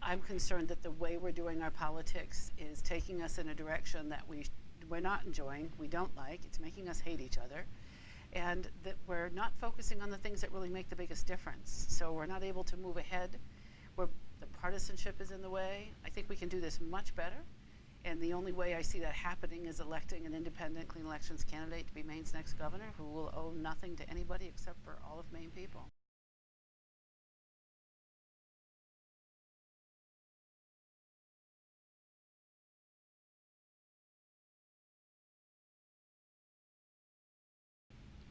I'm concerned that the way we're doing our politics is taking us in a direction that we're not enjoying, we don't like. It's making us hate each other, and that we're not focusing on the things that really make the biggest difference. So we're not able to move ahead. The partisanship is in the way. I think we can do this much better, and the only way I see that happening is electing an independent clean elections candidate to be Maine's next governor, who will owe nothing to anybody except for all of Maine people.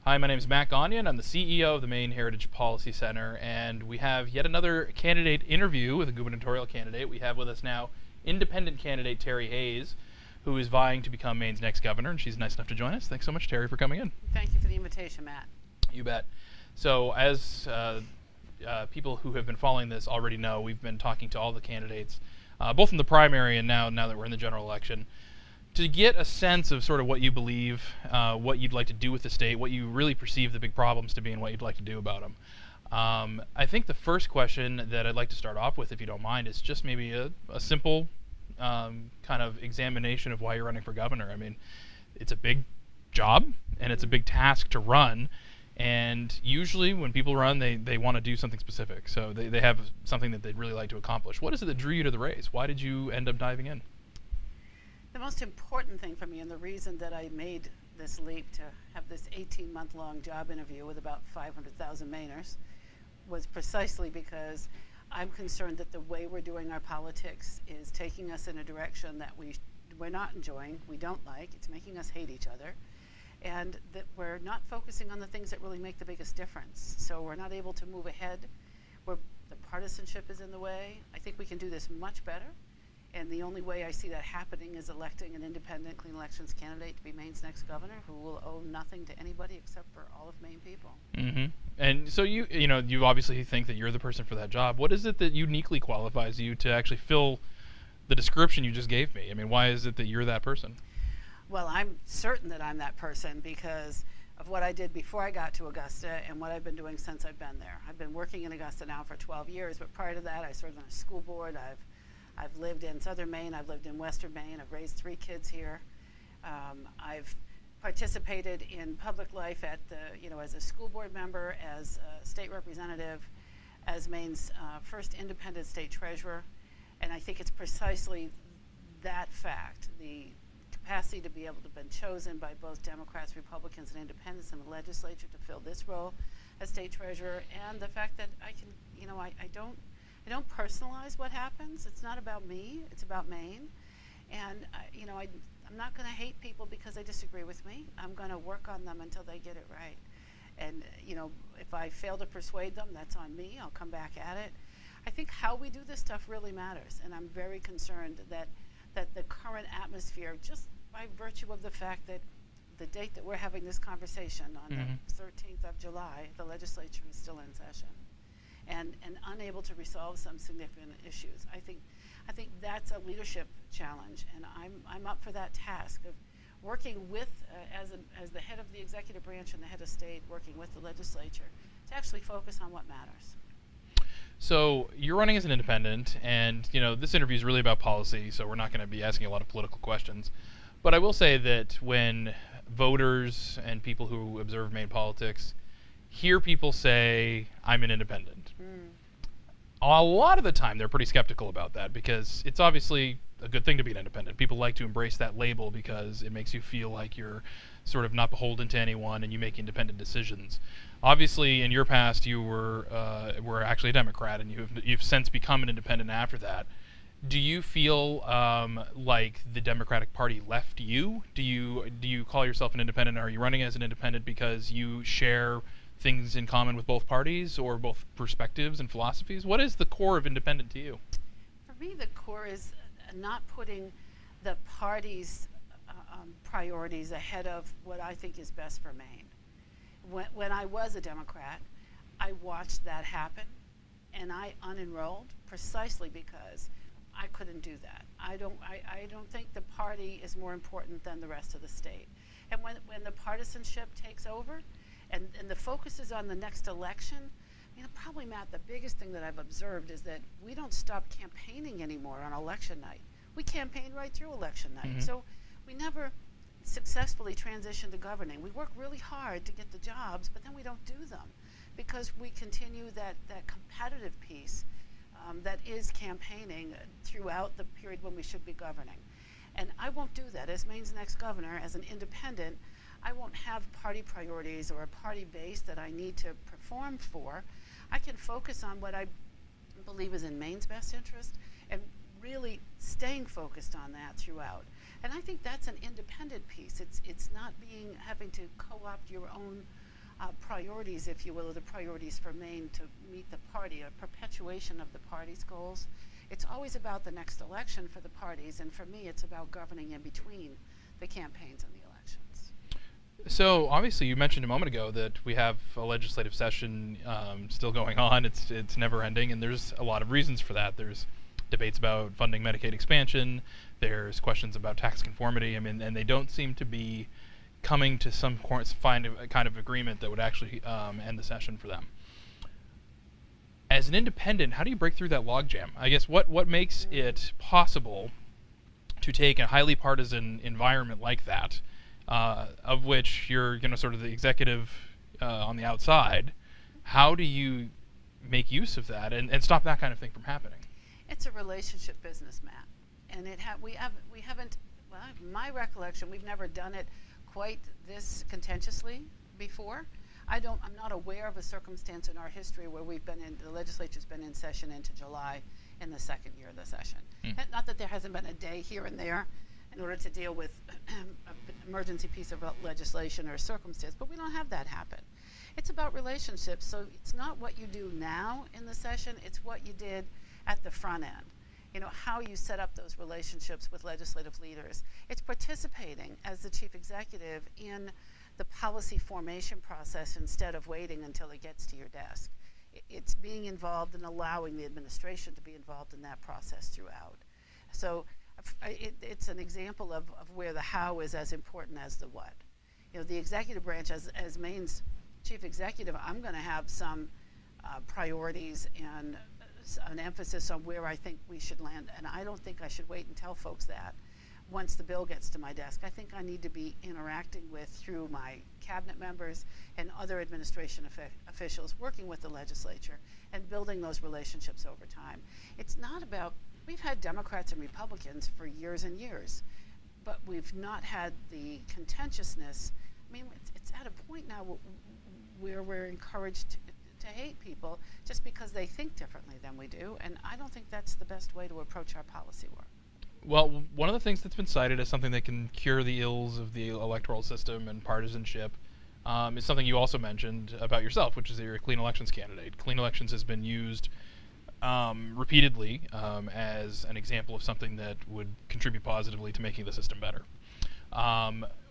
Hi, my name is Matt Gagnon. I'm the CEO of the Maine Heritage Policy Center, and we have yet another candidate interview with a gubernatorial candidate. We have with us now independent candidate Terry Hayes, who is vying to become Maine's next governor, and she's nice enough to join us. Thanks so much, Terry, for coming in. Thank you for the invitation, Matt. You bet. So as people who have been following this already know, we've been talking to all the candidates, both in the primary and now that we're in the general election, to get a sense of sort of what you believe, what you'd like to do with the state, what you really perceive the big problems to be, and what you'd like to do about them. I think the first question that I'd like to start off with, if you don't mind, is just maybe a simple kind of examination of why you're running for governor. I mean, it's a big job, and it's a big task to run, and usually when people run, they want to do something specific. So they have something that they'd really like to accomplish. What is it that drew you to the race? Why did you end up diving in? The most important thing for me, and the reason that I made this leap to have this 18-month-long job interview with about 500,000 Mainers, was precisely because I'm concerned that the way we're doing our politics is taking us in a direction that we're not enjoying, we don't like. It's making us hate each other, and that we're not focusing on the things that really make the biggest difference. So we're not able to move ahead. The partisanship is in the way. I think we can do this much better. And the only way I see that happening is electing an independent clean elections candidate to be Maine's next governor, who will owe nothing to anybody except for all of Maine people. Mm-hmm. And so you obviously think that you're the person for that job. What is it that uniquely qualifies you to actually fill the description you just gave me? I mean, why is it that you're that person? Well, I'm certain that I'm that person because of what I did before I got to Augusta and what I've been doing since I've been there. I've been working in Augusta now for 12 years, but prior to that, I served on a school board. I've lived in southern Maine, I've lived in western Maine, I've raised 3 kids here. I've participated in public life at as a school board member, as a state representative, as Maine's first independent state treasurer. And I think it's precisely that fact, the capacity to be able to have been chosen by both Democrats, Republicans, and independents in the legislature to fill this role as state treasurer, and the fact that I can, I don't personalize what happens. It's not about me. It's about Maine. And, I'm not going to hate people because they disagree with me. I'm going to work on them until they get it right. And, if I fail to persuade them, that's on me. I'll come back at it. I think how we do this stuff really matters. And I'm very concerned that the current atmosphere, just by virtue of the fact that the date that we're having this conversation on the 13th of July, the legislature is still in session. And unable to resolve some significant issues. I think that's a leadership challenge, and I'm up for that task of working with, as the head of the executive branch and the head of state, working with the legislature to actually focus on what matters. So you're running as an independent, and this interview is really about policy, so we're not going to be asking a lot of political questions. But I will say that when voters and people who observe Maine politics hear people say, I'm an independent, a lot of the time they're pretty skeptical about that because it's obviously a good thing to be an independent. People like to embrace that label because it makes you feel like you're sort of not beholden to anyone and you make independent decisions. Obviously, in your past, you were actually a Democrat, and you've since become an independent after that. Do you feel like the Democratic Party left you? Do you call yourself an independent? Are you running as an independent because you share things in common with both parties or both perspectives and philosophies? What is the core of independent to you? For me, the core is not putting the party's priorities ahead of what I think is best for Maine. When I was a Democrat, I watched that happen, and I unenrolled precisely because I couldn't do that. I don't think the party is more important than the rest of the state. And when the partisanship takes over, and the focus is on the next election, Probably, Matt, the biggest thing that I've observed is that we don't stop campaigning anymore on election night. We campaign right through election night. So we never successfully transition to governing. We work really hard to get the jobs, but then we don't do them because we continue that competitive piece that is campaigning throughout the period when we should be governing. And I won't do that. As Maine's next governor, as an independent, I won't have party priorities or a party base that I need to perform for. I can focus on what I believe is in Maine's best interest and really staying focused on that throughout. And I think that's an independent piece. It's not having to co-opt your own priorities, if you will, or the priorities for Maine to meet the party, a perpetuation of the party's goals. It's always about the next election for the parties, and for me, it's about governing in between the campaigns and the elections. So obviously, you mentioned a moment ago that we have a legislative session still going on. It's never ending, and there's a lot of reasons for that. There's debates about funding Medicaid expansion. There's questions about tax conformity. I mean, and they don't seem to be coming to some kind of agreement that would actually end the session for them. As an independent, how do you break through that logjam? I guess what makes it possible to take a highly partisan environment like that, of which you're sort of the executive on the outside? How do you make use of that and stop that kind of thing from happening? It's a relationship business, Matt, and we haven't. Well, my recollection, we've never done it quite this contentiously before. I'm not aware of a circumstance in our history where the legislature's been in session into July in the second year of the session. Not that there hasn't been a day here and there in order to deal with an emergency piece of legislation or circumstance, but we don't have that happen. It's about relationships, so it's not what you do now in the session, it's what you did at the front end. How you set up those relationships with legislative leaders. It's participating as the chief executive in the policy formation process instead of waiting until it gets to your desk. It's being involved and allowing the administration to be involved in that process throughout. So it's an example of where the how is as important as the what. The executive branch, as Maine's chief executive, I'm going to have some priorities and an emphasis on where I think we should land, and I don't think I should wait and tell folks that once the bill gets to my desk. I think I need to be interacting through my cabinet members and other administration officials, working with the legislature and building those relationships over time. It's not about, we've had Democrats and Republicans for years and years, but we've not had the contentiousness. I mean, it's at a point now where we're encouraged to hate people just because they think differently than we do, and I don't think that's the best way to approach our policy work. Well, one of the things that's been cited as something that can cure the ills of the electoral system and partisanship is something you also mentioned about yourself, which is that you're a clean elections candidate. Clean elections has been used repeatedly as an example of something that would contribute positively to making the system better.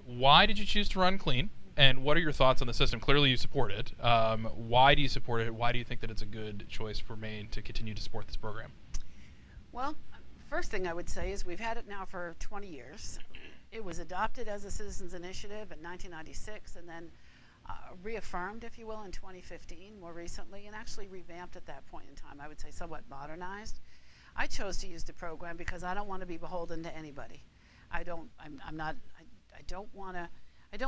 Why did you choose to run clean? And what are your thoughts on the system? Clearly you support it. Why do you support it? Why do you think that it's a good choice for Maine to continue to support this program? Well, first thing I would say is we've had it now for 20 years. It was adopted as a citizens initiative in 1996 and then reaffirmed, if you will, in 2015 more recently, and actually revamped at that point in time. I would say somewhat modernized. I chose to use the program because I don't want to be beholden to anybody. I don't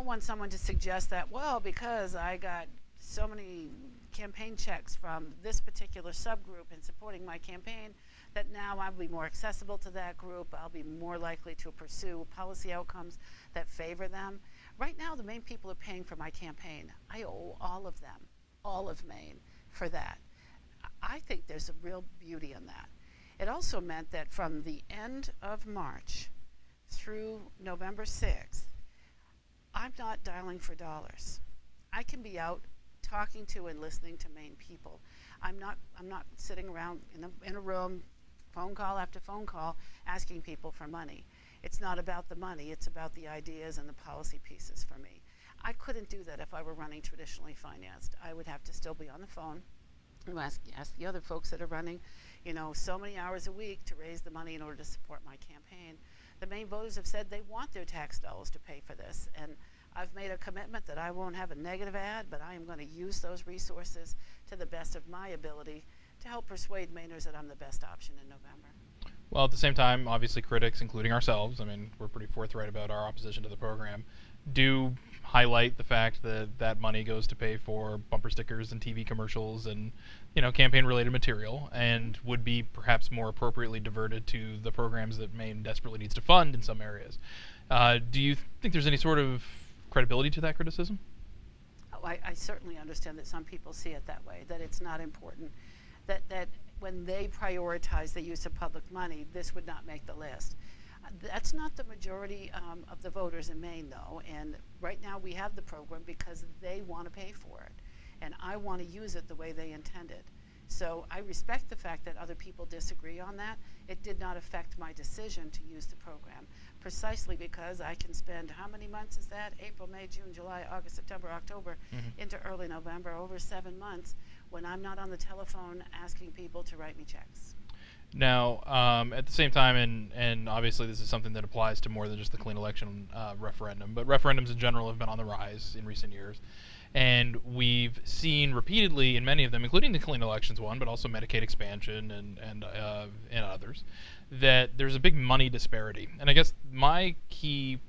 want someone to suggest that, well, because I got so many campaign checks from this particular subgroup in supporting my campaign, that now I'll be more accessible to that group. I'll be more likely to pursue policy outcomes that favor them. Right now, the Maine people are paying for my campaign. I owe all of them, all of Maine, for that. I think there's a real beauty in that. It also meant that from the end of March through November 6th, I'm not dialing for dollars. I can be out talking to and listening to Maine people. I'm not sitting around in a room, phone call after phone call, asking people for money. It's not about the money, it's about the ideas and the policy pieces for me. I couldn't do that if I were running traditionally financed. I would have to still be on the phone and ask the other folks that are running, so many hours a week to raise the money in order to support my campaign. The Maine voters have said they want their tax dollars to pay for this, and I've made a commitment that I won't have a negative ad, but I am going to use those resources to the best of my ability to help persuade Mainers that I'm the best option in November. Well, at the same time, obviously critics, including ourselves, I mean, we're pretty forthright about our opposition to the program, do highlight the fact that that money goes to pay for bumper stickers and TV commercials and, campaign-related material, and would be perhaps more appropriately diverted to the programs that Maine desperately needs to fund in some areas. Do you think there's any sort of credibility to that criticism? Oh, I certainly understand that some people see it that way, that it's not important, that when they prioritize the use of public money, this would not make the list. That's not the majority of the voters in Maine, though, and right now we have the program because they want to pay for it, and I want to use it the way they intended. So I respect the fact that other people disagree on that. It did not affect my decision to use the program, precisely because I can spend, how many months is that? April, May, June, July, August, September, October, into early November, over 7 months, when I'm not on the telephone asking people to write me checks. Now, at the same time, and obviously this is something that applies to more than just the clean election referendum, but referendums in general have been on the rise in recent years. And we've seen repeatedly in many of them, including the clean elections one, but also Medicaid expansion and others, that there's a big money disparity. And I guess my key,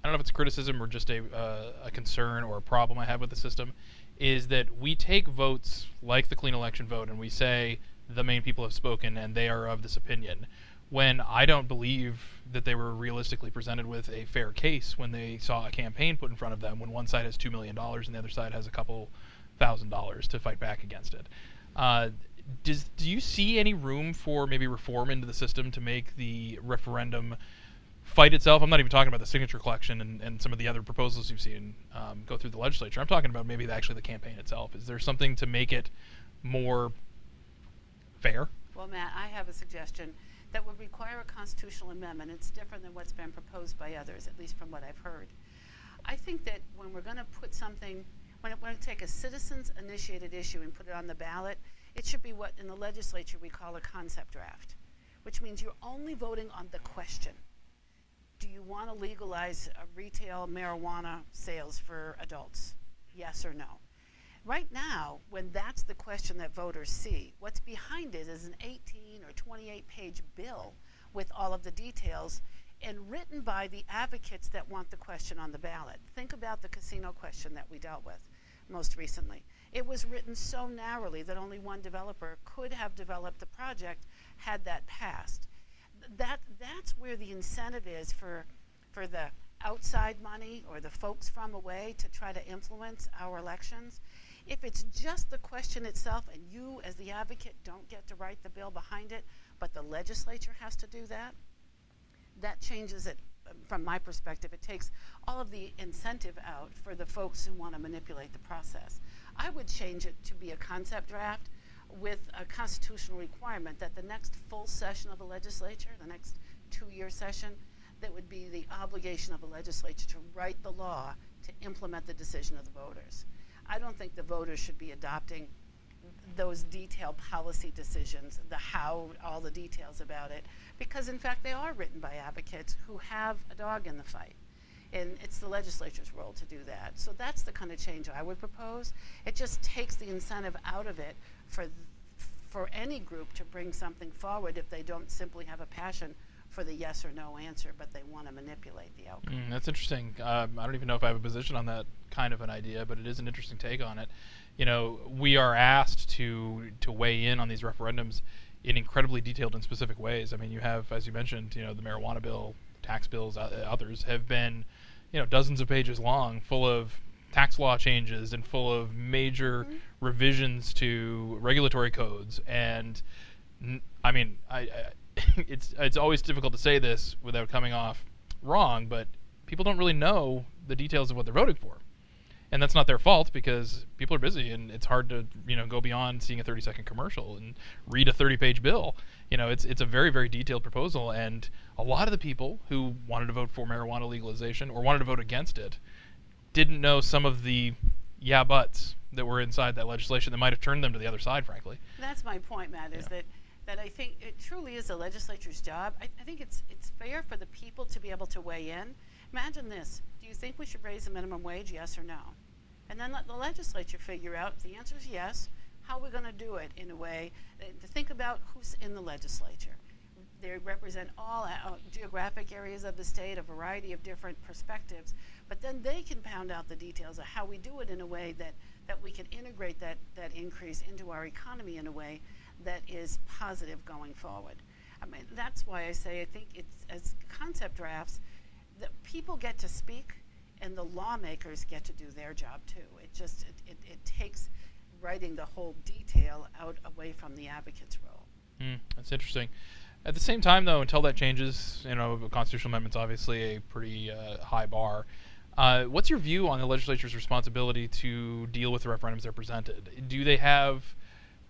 I don't know if it's a criticism or just a concern or a problem I have with the system, is that we take votes like the clean election vote and we say the Maine people have spoken and they are of this opinion, when I don't believe that they were realistically presented with a fair case when they saw a campaign put in front of them, when one side has $2 million and the other side has a couple $1,000s to fight back against it. Do you see any room for maybe reform into the system to make the referendum fight itself? I'm not even talking about the signature collection and some of the other proposals you've seen go through the legislature. I'm talking about maybe actually the campaign itself. Is there something to make it more fair? Well, Matt, I have a suggestion that would require a constitutional amendment. It's different than what's been proposed by others, at least from what I've heard. I think that when we're going to put something, when we take a citizens-initiated issue and put it on the ballot, it should be what in the legislature we call a concept draft, which means you're only voting on the question. Do you want to legalize retail marijuana sales for adults? Yes or no? Right now, when that's the question that voters see, what's behind it is an 18 or 28-page bill with all of the details and written by the advocates that want the question on the ballot. Think about the casino question that we dealt with most recently. It was written so narrowly that only one developer could have developed the project had that passed. That's where the incentive is for the outside money or the folks from away to try to influence our elections. If it's just the question itself and you as the advocate don't get to write the bill behind it, but the legislature has to do that, that changes it from my perspective. It takes all of the incentive out for the folks who want to manipulate the process. I would change it to be a concept draft with a constitutional requirement that the next full session of the legislature, the next 2-year session, that would be the obligation of the legislature to write the law to implement the decision of the voters. I don't think the voters should be adopting those detailed policy decisions, the how, all the details about it, because in fact they are written by advocates who have a dog in the fight. And it's the legislature's role to do that. So that's the kind of change I would propose. It just takes the incentive out of it for any group to bring something forward if they don't simply have a passion for the yes or no answer, but they want to manipulate the outcome. That's interesting. I don't even know if I have a position on that kind of an idea, but it is an interesting take on it. We are asked to weigh in on these referendums in incredibly detailed and specific ways. I mean, you have, as you mentioned, the marijuana bill, tax bills, others have been, dozens of pages long, full of tax law changes and full of major revisions to regulatory codes. And I mean, it's always difficult to say this without coming off wrong, but people don't really know the details of what they're voting for. And that's not their fault because people are busy and it's hard to, go beyond seeing a 30-second commercial and read a 30-page bill. It's a very, very detailed proposal, and a lot of the people who wanted to vote for marijuana legalization or wanted to vote against it didn't know some of the yeah buts that were inside that legislation that might have turned them to the other side, frankly. That's my point, Matt, is that that I think it truly is the legislature's job. I think it's fair for the people to be able to weigh in. Imagine this: do you think we should raise the minimum wage? Yes or no? And then let the legislature figure out if the answer is yes, how we're going to do it in a way to think about who's in the legislature. They represent all geographic areas of the state, a variety of different perspectives, but then they can pound out the details of how we do it in a way that we can integrate that increase into our economy in a way that is positive going forward. I mean, that's why I say I think it's, as concept drafts, the people get to speak and the lawmakers get to do their job too. It takes writing the whole detail out away from the advocate's role. That's interesting. At the same time, though, until that changes, constitutional amendment's obviously a pretty high bar. What's your view on the legislature's responsibility to deal with the referendums they're presented? Do they have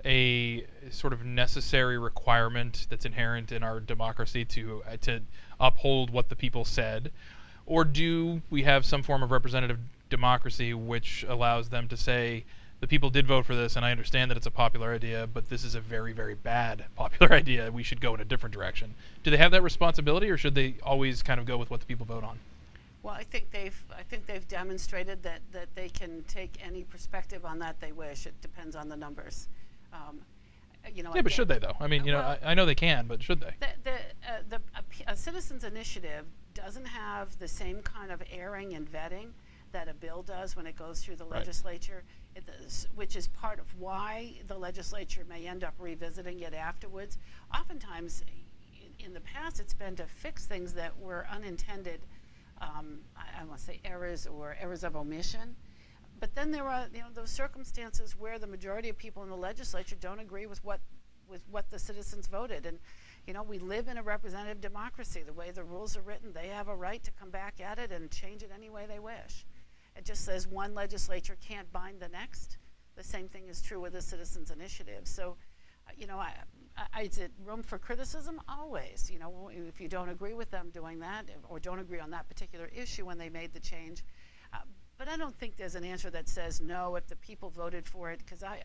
a sort of necessary requirement that's inherent in our democracy to uphold what the people said, or do we have some form of representative democracy which allows them to say, the people did vote for this, and I understand that it's a popular idea, but this is a very, very bad popular idea. We should go in a different direction. Do they have that responsibility, or should they always kind of go with what the people vote on? Well, I think they've demonstrated that they can take any perspective on that they wish. It depends on the numbers. Yeah, but should they though? I mean, I know they can, but should they? A citizens' initiative doesn't have the same kind of airing and vetting that a bill does when it goes through the legislature, which is part of why the legislature may end up revisiting it afterwards. Oftentimes, in the past, it's been to fix things that were unintended, I want to say errors or errors of omission. But then there are those circumstances where the majority of people in the legislature don't agree with what the citizens voted. And we live in a representative democracy. The way the rules are written, they have a right to come back at it and change it any way they wish. It just says one legislature can't bind the next. The same thing is true with the citizens' initiative. So, is it room for criticism? Always. If you don't agree with them doing that, or don't agree on that particular issue when they made the change. But I don't think there's an answer that says no if the people voted for it, because I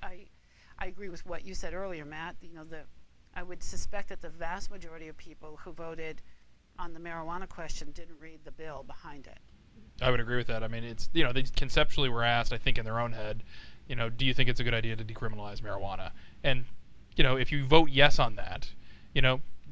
agree with what you said earlier, Matt. I would suspect that the vast majority of people who voted on the marijuana question didn't read the bill behind it. I would agree with that. I mean, it's they conceptually were asked, I think, in their own head, do you think it's a good idea to decriminalize marijuana? And if you vote yes on that,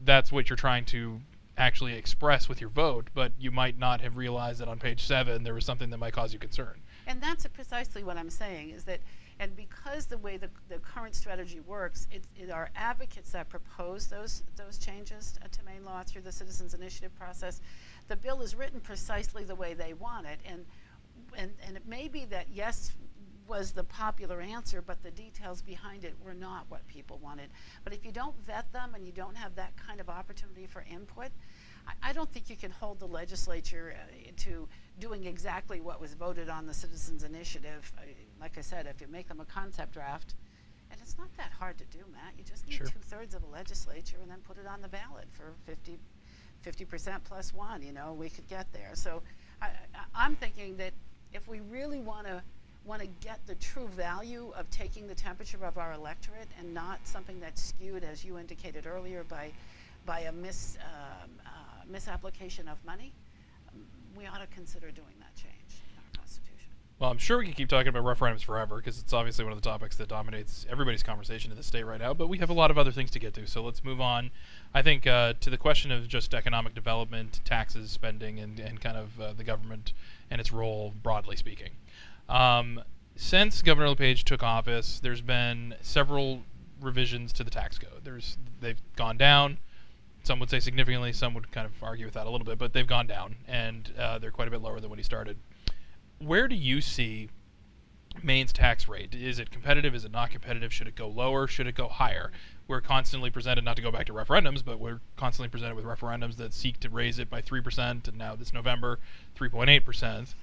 that's what you're trying to actually express with your vote, but you might not have realized that on page 7 there was something that might cause you concern. And that's precisely what I'm saying, is that, and because the way the current strategy works, it are advocates that propose those changes to Maine law through the citizens initiative process. The bill is written precisely the way they want it, and it may be that yes was the popular answer, but the details behind it were not what people wanted. But if you don't vet them and you don't have that kind of opportunity for input, I don't think you can hold the legislature to doing exactly what was voted on the citizens initiative. Like I said, if you make them a concept draft, and it's not that hard to do, Matt. You just need 2/3 of the legislature and then put it on the ballot for 50% plus one. We could get there. So I'm thinking that if we really want to get the true value of taking the temperature of our electorate, and not something that's skewed, as you indicated earlier, by a misapplication of money, we ought to consider doing that change in our Constitution. Well, I'm sure we can keep talking about referendums forever, because it's obviously one of the topics that dominates everybody's conversation in the state right now, but we have a lot of other things to get to, so let's move on, I think, to the question of just economic development, taxes, spending, and kind of the government and its role, broadly speaking. Since Governor LePage took office, there's been several revisions to the tax code. They've gone down. Some would say significantly. Some would kind of argue with that a little bit, but they've gone down, and they're quite a bit lower than when he started. Where do you see Maine's tax rate? Is it competitive? Is it not competitive? Should it go lower? Should it go higher? We're constantly presented, not to go back to referendums, but we're constantly presented with referendums that seek to raise it by 3%, and now this November, 3.8%.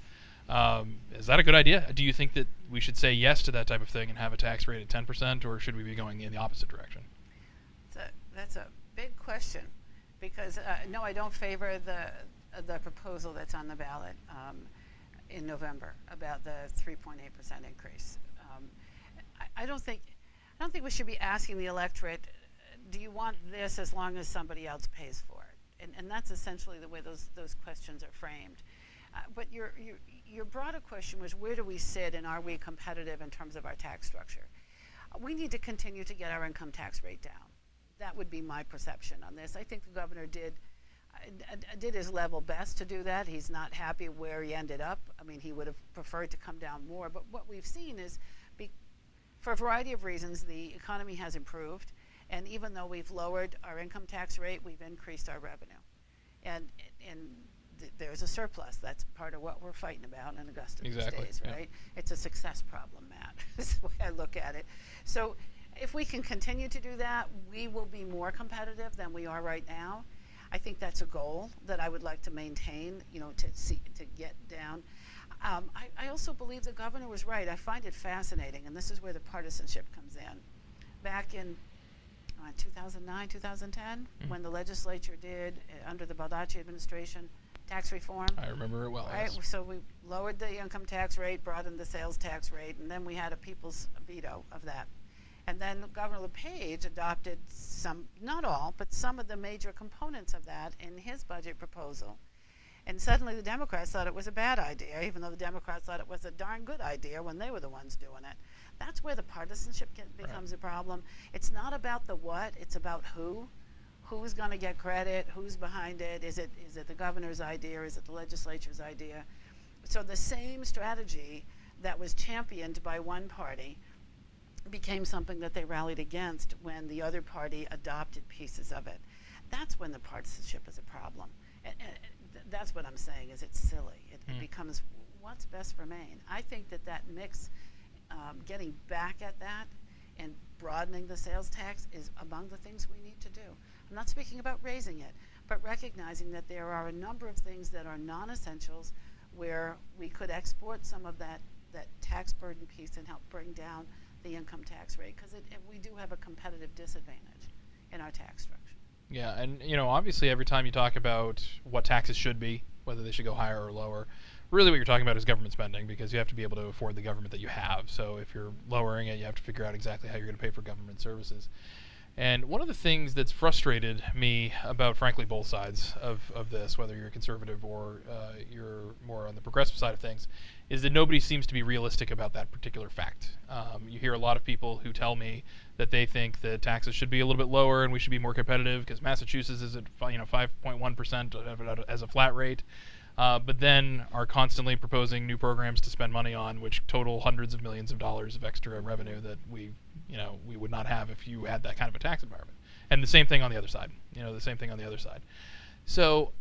Is that a good idea? Do you think that we should say yes to that type of thing and have a tax rate at 10%, or should we be going in the opposite direction? That's a big question, because no, I don't favor the proposal that's on the ballot in November about the 3.8% increase. I don't think we should be asking the electorate do you want this as long as somebody else pays for it? And that's essentially the way those questions are framed. But your broader question was, where do we sit and are we competitive in terms of our tax structure? We need to continue to get our income tax rate down. That would be my perception on this. I think the governor did his level best to do that. He's not happy where he ended up. I mean, he would have preferred to come down more. But what we've seen is, for a variety of reasons, the economy has improved. And even though we've lowered our income tax rate, we've increased our revenue. And there's a surplus. That's part of what we're fighting about in Augusta these days, right? Yeah. It's a success problem, Matt, is the way I look at it. So if we can continue to do that, we will be more competitive than we are right now. I think that's a goal that I would like to maintain, to get down. I also believe the governor was right. I find it fascinating, and this is where the partisanship comes in. Back in 2009, 2010, when the legislature did, under the Baldacci administration, tax reform. I remember it well. Right? Yes. So we lowered the income tax rate, brought in the sales tax rate, and then we had a people's veto of that. And then Governor LePage adopted some, not all, but some of the major components of that in his budget proposal. And suddenly the Democrats thought it was a bad idea, even though the Democrats thought it was a darn good idea when they were the ones doing it. That's where the partisanship becomes a problem. It's not about the what, it's about who. Who's going to get credit? Who's behind it? Is it the governor's idea? Is it the legislature's idea? So the same strategy that was championed by one party became something that they rallied against when the other party adopted pieces of it. That's when the partisanship is a problem. And that's what I'm saying, is it's silly. It becomes what's best for Maine. I think that mix, getting back at that and broadening the sales tax is among the things we need to do. I'm not speaking about raising it, but recognizing that there are a number of things that are non-essentials where we could export some of that tax burden piece and help bring down the income tax rate, because we do have a competitive disadvantage in our tax structure. Yeah, and obviously every time you talk about what taxes should be, whether they should go higher or lower, really what you're talking about is government spending, because you have to be able to afford the government that you have. So if you're lowering it, you have to figure out exactly how you're going to pay for government services. And one of the things that's frustrated me about, frankly, both sides of this, whether you're conservative or you're more on the progressive side of things, is that nobody seems to be realistic about that particular fact. You hear a lot of people who tell me that they think that taxes should be a little bit lower and we should be more competitive because Massachusetts is at 5.1% as a flat rate, but then are constantly proposing new programs to spend money on, which total hundreds of millions of dollars of extra revenue that we would not have if you had that kind of a tax environment. And the same thing on the other side. So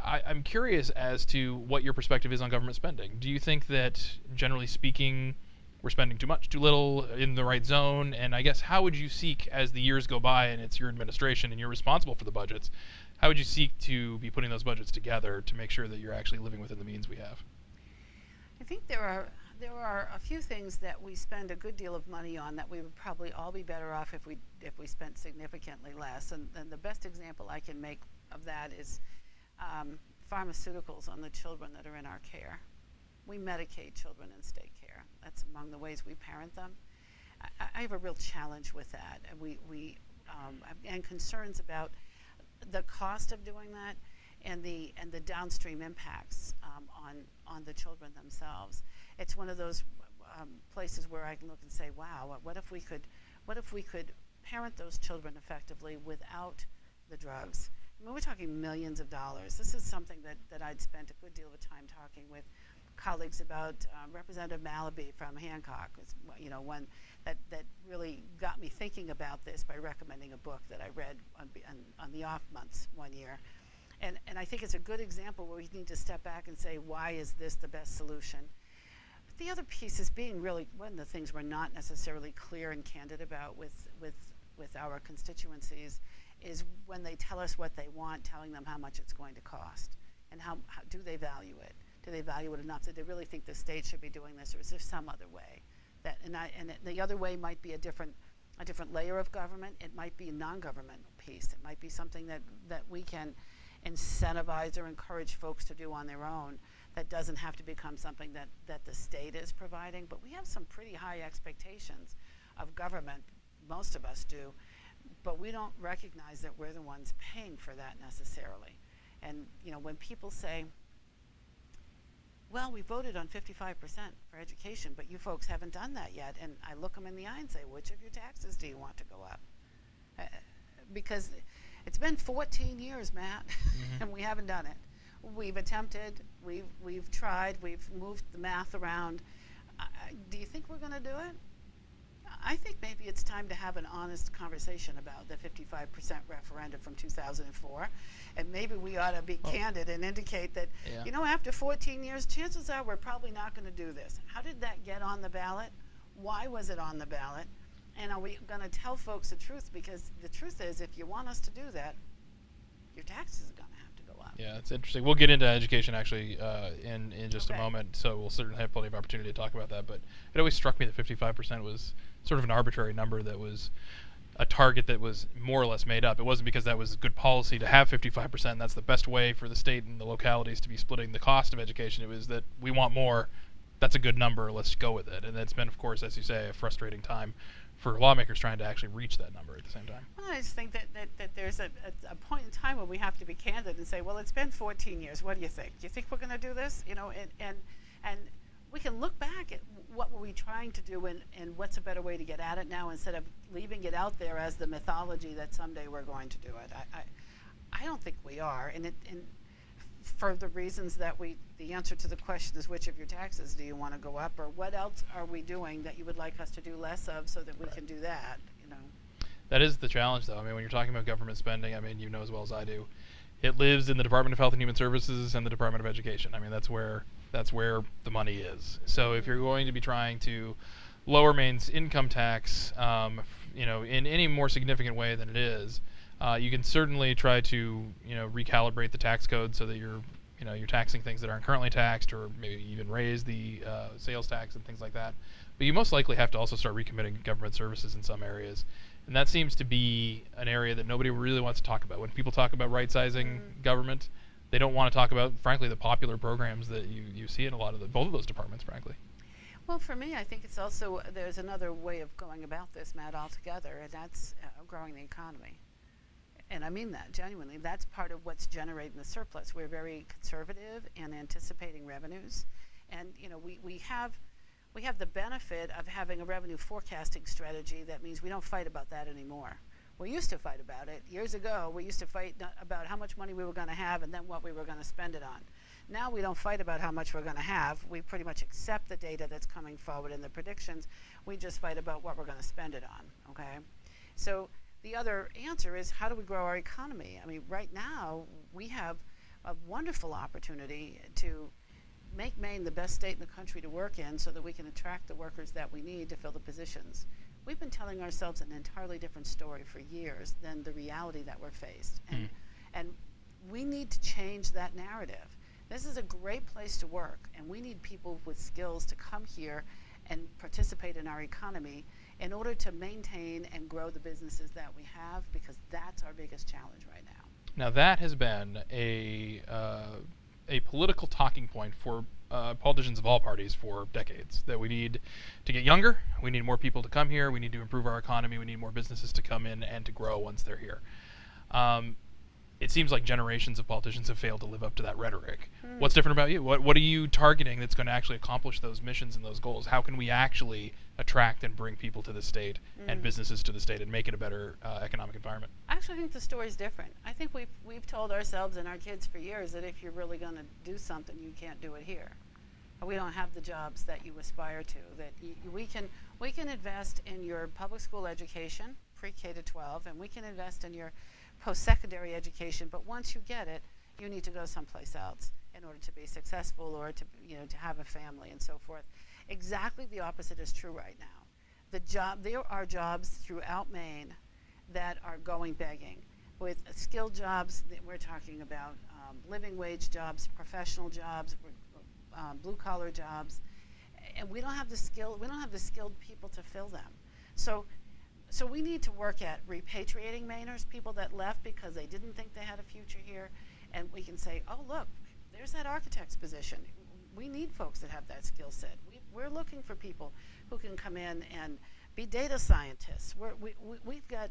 I'm curious as to what your perspective is on government spending. Do you think that, generally speaking, we're spending too much, too little, in the right zone? And I guess how would you seek, as the years go by and it's your administration and you're responsible for the budgets, how would you seek to be putting those budgets together to make sure that you're actually living within the means we have? I think there are a few things that we spend a good deal of money on that we would probably all be better off if we spent significantly less. And the best example I can make of that is pharmaceuticals on the children that are in our care. We medicate children in state care. That's among the ways we parent them. I have a real challenge with that, and concerns about the cost of doing that and the downstream impacts on the children themselves. It's one of those places where I can look and say, wow, what if we could parent those children effectively without the drugs? I mean, we're talking millions of dollars. This is something that I'd spent a good deal of time talking with colleagues about. Representative Malaby from Hancock was one that really got me thinking about this by recommending a book that I read on the off months one year. And I think it's a good example where we need to step back and say, why is this the best solution? But the other piece is being really, one of the things we're not necessarily clear and candid about with our constituencies is when they tell us what they want, telling them how much it's going to cost. And how do they value it? Do they value it enough that they really think the state should be doing this, or is there some other way? The other way might be a different layer of government. It might be a non-governmental piece. It might be something that we can incentivize or encourage folks to do on their own, that doesn't have to become something that the state is providing. But we have some pretty high expectations of government, most of us do, but we don't recognize that we're the ones paying for that necessarily. And when people say, well, we voted on 55% for education, but you folks haven't done that yet, and I look them in the eye and say, which of your taxes do you want to go up? Because it's been 14 years, Matt, and we haven't done it. We've attempted, we've tried, we've moved the math around. Do you think we're going to do it? I think maybe it's time to have an honest conversation about the 55% referendum from 2004, and maybe we ought to be candid and indicate that, after 14 years, chances are we're probably not going to do this. How did that get on the ballot? Why was it on the ballot? And are we going to tell folks the truth? Because the truth is, if you want us to do that, your taxes are going to have to go up. Yeah, it's interesting. We'll get into education actually in just a moment, so we'll certainly have plenty of opportunity to talk about that. But it always struck me that 55% was sort of an arbitrary number that was a target that was more or less made up. It wasn't because that was good policy to have 55%, and that's the best way for the state and the localities to be splitting the cost of education. It was that we want more. That's a good number. Let's go with it. And it's been, of course, as you say, a frustrating time for lawmakers trying to actually reach that number at the same time. Well, I just think that there's a point in time when we have to be candid and say, well, it's been 14 years. What do you think? Do you think we're going to do this? And we can look back at what were we trying to do and what's a better way to get at it now, instead of leaving it out there as the mythology that someday we're going to do it. I don't think we are. And for the reasons that the answer to the question is, which of your taxes do you want to go up, or what else are we doing that you would like us to do less of so that we can do that, That is the challenge, though. I mean, when you're talking about government spending, I mean, you know as well as I do, it lives in the Department of Health and Human Services and the Department of Education. I mean, that's where the money is. So if you're going to be trying to lower Maine's income tax, in any more significant way than it is, you can certainly try to, recalibrate the tax code so that you're taxing things that aren't currently taxed, or maybe even raise the sales tax and things like that. But you most likely have to also start recommitting government services in some areas. And that seems to be an area that nobody really wants to talk about. When people talk about right-sizing government, they don't want to talk about, frankly, the popular programs that you see in both of those departments, frankly. Well, for me, I think it's also, there's another way of going about this, Matt, altogether, and that's growing the economy. And I mean that genuinely. That's part of what's generating the surplus. We're very conservative and anticipating revenues, and we have the benefit of having a revenue forecasting strategy. That means we don't fight about that anymore. We used to fight about it. Years ago, we used to fight about how much money we were going to have and then what we were going to spend it on. Now we don't fight about how much we're going to have. We pretty much accept the data that's coming forward and the predictions. We just fight about what we're going to spend it on, okay? So the other answer is, how do we grow our economy? I mean, right now, we have a wonderful opportunity to make Maine the best state in the country to work in so that we can attract the workers that we need to fill the positions. We've been telling ourselves an entirely different story for years than the reality that we're faced. And we need to change that narrative. This is a great place to work, and we need people with skills to come here and participate in our economy in order to maintain and grow the businesses that we have, because that's our biggest challenge right now. Now that has been a political talking point for politicians of all parties for decades, that we need to get younger, we need more people to come here, we need to improve our economy, we need more businesses to come in and to grow once they're here. It seems like generations of politicians have failed to live up to that rhetoric. What's different about you? What are you targeting that's going to actually accomplish those missions and those goals? How can we actually attract and bring people to the state and businesses to the state and make it a better economic environment? I actually think the story's different. I think we've told ourselves and our kids for years that if you're really going to do something, you can't do it here. We don't have the jobs that you aspire to. That we can invest in your public school education, pre-K to 12, and we can invest in your post-secondary education. But once you get it, you need to go someplace else in order to be successful, or to have a family and so forth. Exactly the opposite is true right now. There are jobs throughout Maine that are going begging, with skilled jobs that we're talking about, living wage jobs, professional jobs, blue collar jobs, and we don't have the skilled people to fill them. So we need to work at repatriating Mainers, people that left because they didn't think they had a future here, and we can say, oh look, there's that architect's position. We need folks that have that skill set. We're looking for people who can come in and be data scientists. We've got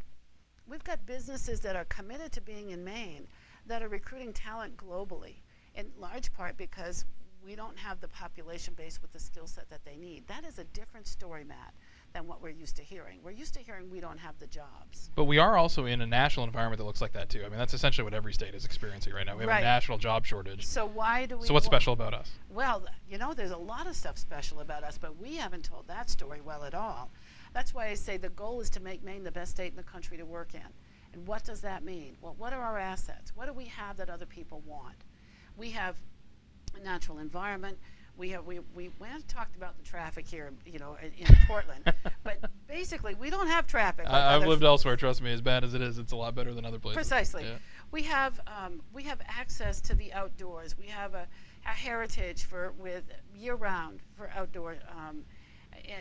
we've got businesses that are committed to being in Maine that are recruiting talent globally, in large part because we don't have the population base with the skill set that they need. That is a different story, Matt, than what we're used to hearing. We're used to hearing we don't have the jobs. But we are also in a national environment that looks like that too. I mean, that's essentially what every state is experiencing right now. We have Right. a national job shortage. So why do we? So what's special about us? Well, there's a lot of stuff special about us, but we haven't told that story well at all. That's why I say the goal is to make Maine the best state in the country to work in. And what does that mean? Well, what are our assets? What do we have that other people want? We have a natural environment. We haven't talked about the traffic here, in Portland, but basically we don't have traffic. Like I've lived elsewhere. Trust me, as bad as it is, it's a lot better than other places. Precisely. Yeah. We have access to the outdoors. We have a heritage with year-round for outdoor,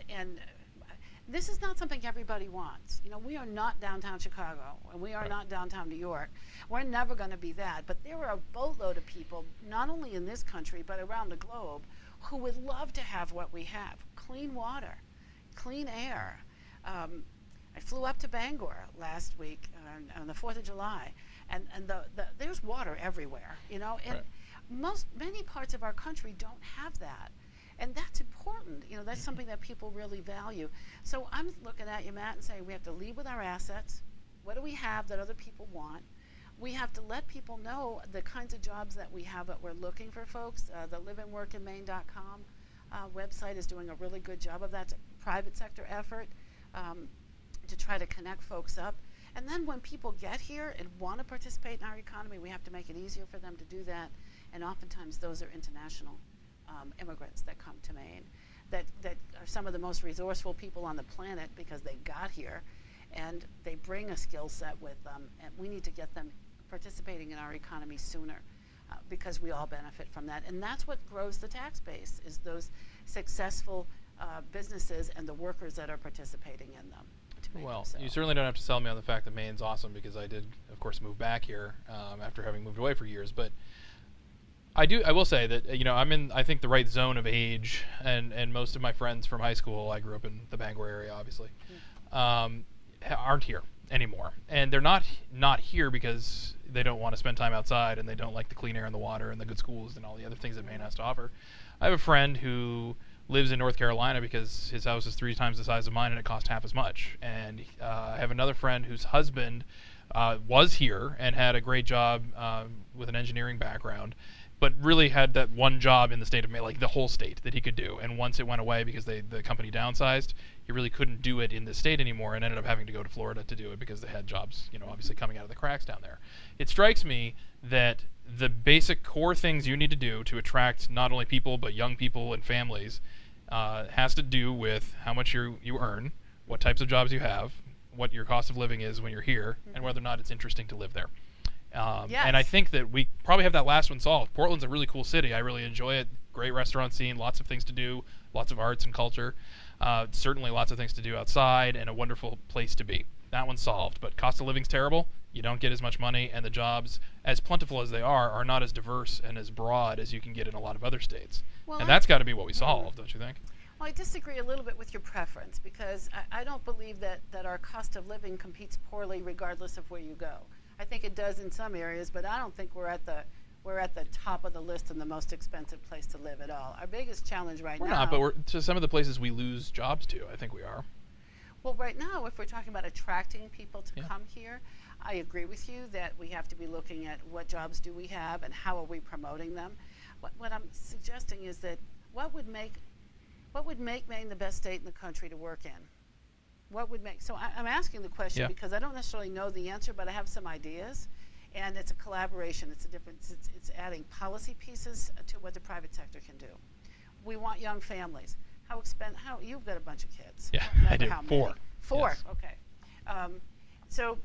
and this is not something everybody wants. We are not downtown Chicago, and we are Right. not downtown New York. We're never going to be that. But there are a boatload of people, not only in this country, but around the globe, who would love to have what we have. Clean water, clean air. I flew up to Bangor last week on the 4th of July, and there's water everywhere, and Right. many parts of our country don't have that. And that's important. That's something that people really value. So I'm looking at you, Matt, and saying we have to lead with our assets. What do we have that other people want? We have to let people know the kinds of jobs that we have that we're looking for folks. The liveandworkinmaine.com website is doing a really good job of that. It's a private sector effort to try to connect folks up. And then when people get here and want to participate in our economy, we have to make it easier for them to do that. And oftentimes those are international immigrants that come to Maine that are some of the most resourceful people on the planet because they got here and they bring a skill set with them, and we need to get them participating in our economy sooner because we all benefit from that. And that's what grows the tax base, is those successful businesses and the workers that are participating in them. Well, you certainly don't have to sell me on the fact that Maine's awesome, because I did, of course, move back here after having moved away for years. But I will say that I'm in, I think, the right zone of age, and most of my friends from high school, I grew up in the Bangor area, obviously, aren't here anymore, and they're not here because they don't want to spend time outside and they don't like the clean air and the water and the good schools and all the other things that Maine has to offer. I have a friend who lives in North Carolina because his house is 3 times the size of mine and it cost half as much. And I have another friend whose husband was here and had a great job with an engineering background, but really had that one job in the state of Maine, like the whole state, that he could do. And once it went away because the company downsized, he really couldn't do it in the state anymore and ended up having to go to Florida to do it because they had jobs, obviously coming out of the cracks down there. It strikes me that the basic core things you need to do to attract not only people but young people and families has to do with how much you earn, what types of jobs you have, what your cost of living is when you're here, and whether or not it's interesting to live there. Yes. And I think that we probably have that last one solved. Portland's a really cool city. I really enjoy it. Great restaurant scene, lots of things to do, lots of arts and culture. Certainly lots of things to do outside, and a wonderful place to be. That one's solved. But cost of living's terrible. You don't get as much money, and the jobs, as plentiful as they are not as diverse and as broad as you can get in a lot of other states. Well, and that's got to be what we solve, don't you think? Well, I disagree a little bit with your preference, because I don't believe that our cost of living competes poorly regardless of where you go. I think it does in some areas, but I don't think we're at the top of the list and the most expensive place to live at all. Our biggest challenge right now. We're not, but we're to some of the places we lose jobs to. I think we are. Well, right now, if we're talking about attracting people to Yeah. come here, I agree with you that we have to be looking at what jobs do we have and how are we promoting them. What I'm suggesting is that what would make Maine the best state in the country to work in? So I'm asking the question because I don't necessarily know the answer, but I have some ideas, and it's a collaboration. It's adding policy pieces to what the private sector can do. We want young families. How you've got a bunch of kids? Yeah, I do. How many? 4. Four. Yes. Okay. So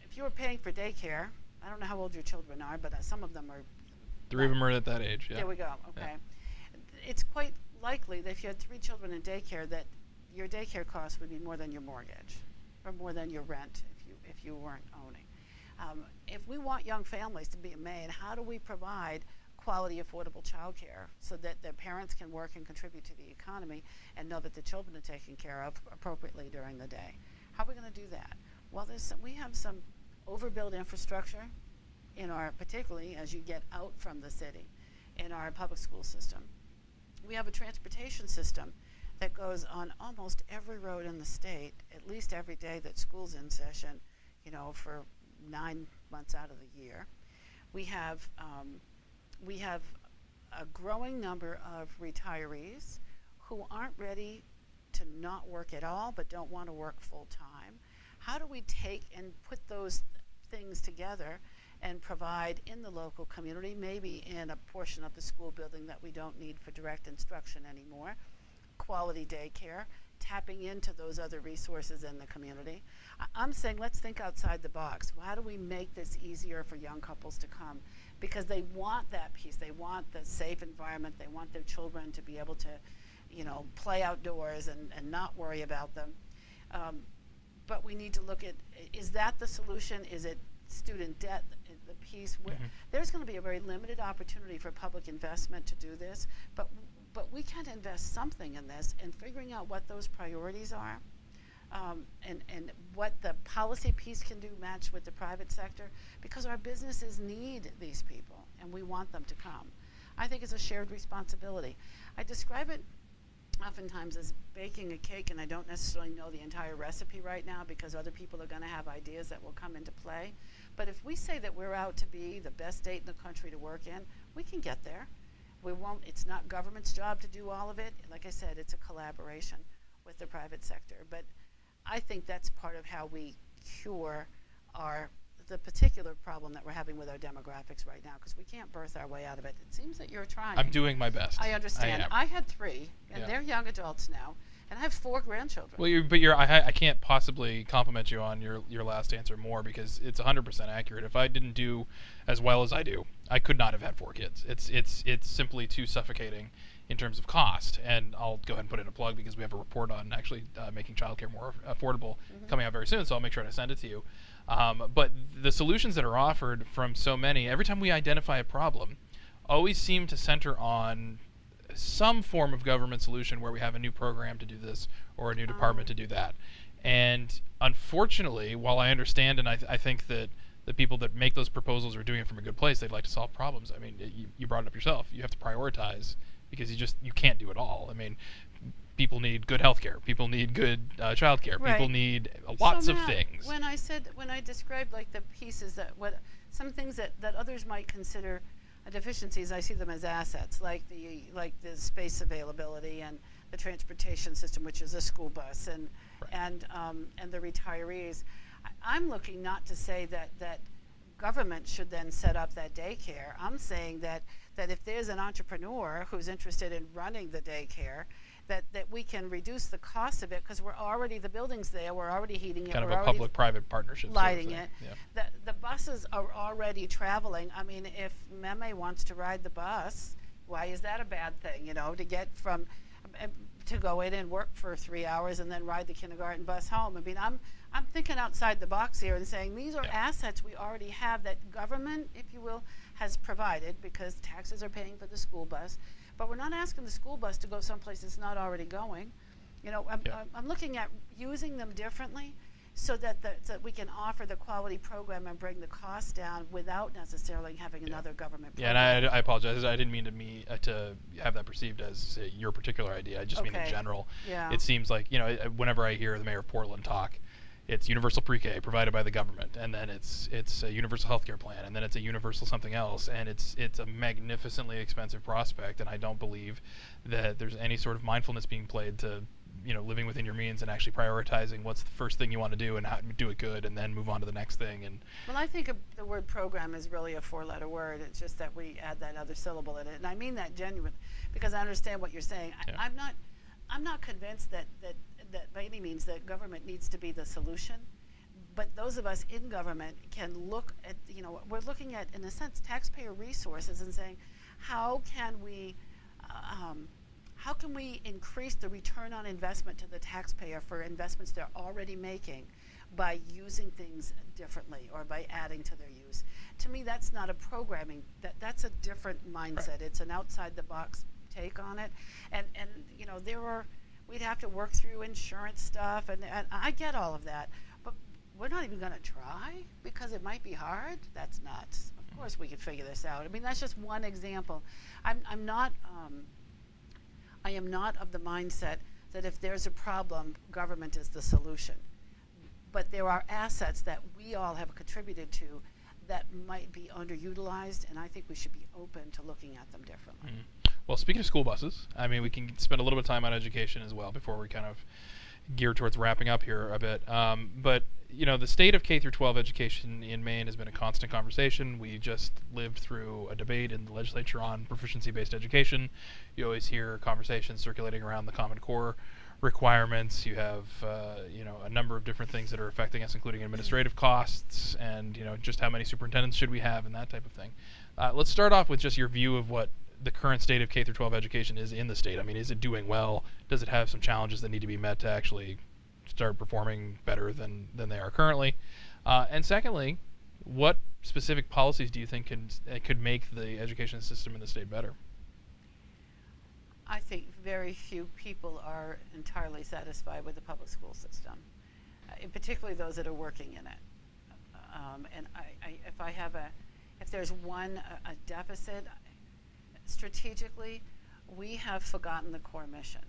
if you were paying for daycare, I don't know how old your children are, but some of them are. 3 of them are at that age. Yeah. There we go. Okay. Yeah. It's quite likely that if you had 3 children in daycare, that your daycare cost would be more than your mortgage, or more than your rent if you weren't owning. If we want young families to be in Maine, how do we provide quality, affordable childcare so that their parents can work and contribute to the economy and know that the children are taken care of appropriately during the day? How are we going to do that? Well, we have some overbuilt infrastructure in our, particularly as you get out from the city, in our public school system. We have a transportation system that goes on almost every road in the state, at least every day that school's in session, for 9 months out of the year. We have a growing number of retirees who aren't ready to not work at all but don't want to work full time. How do we take and put those things together and provide in the local community, maybe in a portion of the school building that we don't need for direct instruction anymore, quality daycare, tapping into those other resources in the community? I'm saying let's think outside the box. How do we make this easier for young couples to come? Because they want that piece. They want the safe environment. They want their children to be able to, play outdoors and not worry about them. But we need to look at, is that the solution? Is it student debt, the piece? There's going to be a very limited opportunity for public investment to do this, but we can invest something in this, and figuring out what those priorities are, and what the policy piece can do match with the private sector, because our businesses need these people and we want them to come. I think it's a shared responsibility. I describe it oftentimes as baking a cake, and I don't necessarily know the entire recipe right now because other people are going to have ideas that will come into play. But if we say that we're out to be the best state in the country to work in, we can get there. We won't, it's not government's job to do all of it. Like I said, it's a collaboration with the private sector. But I think that's part of how we cure the particular problem that we're having with our demographics right now, because we can't birth our way out of it. It seems that you're trying. I'm doing my best. I understand. I had 3, and they're young adults now, and I have 4 grandchildren. Well, I can't possibly compliment you on your last answer more, because it's 100% accurate. If I didn't do as well as I do, I could not have had 4 kids. It's simply too suffocating in terms of cost. And I'll go ahead and put in a plug, because we have a report on actually making childcare more affordable coming out very soon, so I'll make sure to send it to you. But the solutions that are offered from so many, every time we identify a problem, always seem to center on some form of government solution where we have a new program to do this or a new department to do that. And unfortunately, while I understand and I think that the people that make those proposals are doing it from a good place, they'd like to solve problems. I mean, you brought it up yourself. You have to prioritize, because you can't do it all. I mean, people need good health care. People need good child care. Right. People need lots of Matt, things. When I described like the pieces some things that others might consider deficiencies, I see them as assets, like the space availability and the transportation system, which is a school bus, and the retirees. I'm looking not to say that government should then set up that daycare. I'm saying that if there's an entrepreneur who's interested in running the daycare, that we can reduce the cost of it, because the building's there, we're already heating it, Kind of we're a public-private partnership. lighting sort of thing. it. Yeah. The buses are already traveling. I mean, if Meme wants to ride the bus, why is that a bad thing? To get to go in and work for 3 hours and then ride the kindergarten bus home. I mean, I'm thinking outside the box here and saying these are assets we already have that government, if you will, has provided, because taxes are paying for the school bus. But we're not asking the school bus to go someplace it's not already going. I'm looking at using them differently, so that we can offer the quality program and bring the cost down without necessarily having another government program. Yeah, and I apologize. I didn't mean to have that perceived as your particular idea. I just mean in general. Yeah. It seems like, whenever I hear the mayor of Portland talk, it's universal pre-K provided by the government, and then it's a universal healthcare plan, and then it's a universal something else, and it's a magnificently expensive prospect, and I don't believe that there's any sort of mindfulness being played to living within your means and actually prioritizing what's the first thing you want to do and how to do it good, and then move on to the next thing. And well, I think the word program is really a 4-letter word. It's just that we add that other syllable in it, and I mean that genuine, because I understand what you're saying. I'm not convinced that by any means that government needs to be the solution, but those of us in government can look at, we're looking at, in a sense, taxpayer resources and saying, how can we increase the return on investment to the taxpayer for investments they're already making by using things differently or by adding to their use? To me, that's not a programming. That's a different mindset. Right. It's an outside the box take on it, and we'd have to work through insurance stuff, and I get all of that, but we're not even going to try because it might be hard. That's nuts. Of course we can figure this out. I mean, that's just one example. I am not of the mindset that if there's a problem, government is the solution. But there are assets that we all have contributed to that might be underutilized, and I think we should be open to looking at them differently. Well, speaking of school buses, I mean, we can spend a little bit of time on education as well before we kind of gear towards wrapping up here a bit. But you know, the state of K through 12 education in Maine has been a constant conversation. We just lived through a debate in the legislature on proficiency-based education. You always hear conversations circulating around the Common Core requirements. You have you know, a number of different things that are affecting us, including administrative costs and, you know, just how many superintendents should we have and that type of thing. Let's start off with just your view of what the current state of K through 12 education is in the state. I mean, is it doing well? Does it have some challenges that need to be met to actually start performing better than they are currently? And secondly, what specific policies do you think could make the education system in the state better? I think very few people are entirely satisfied with the public school system, particularly those that are working in it. And if there's a deficit, strategically, we have forgotten the core mission.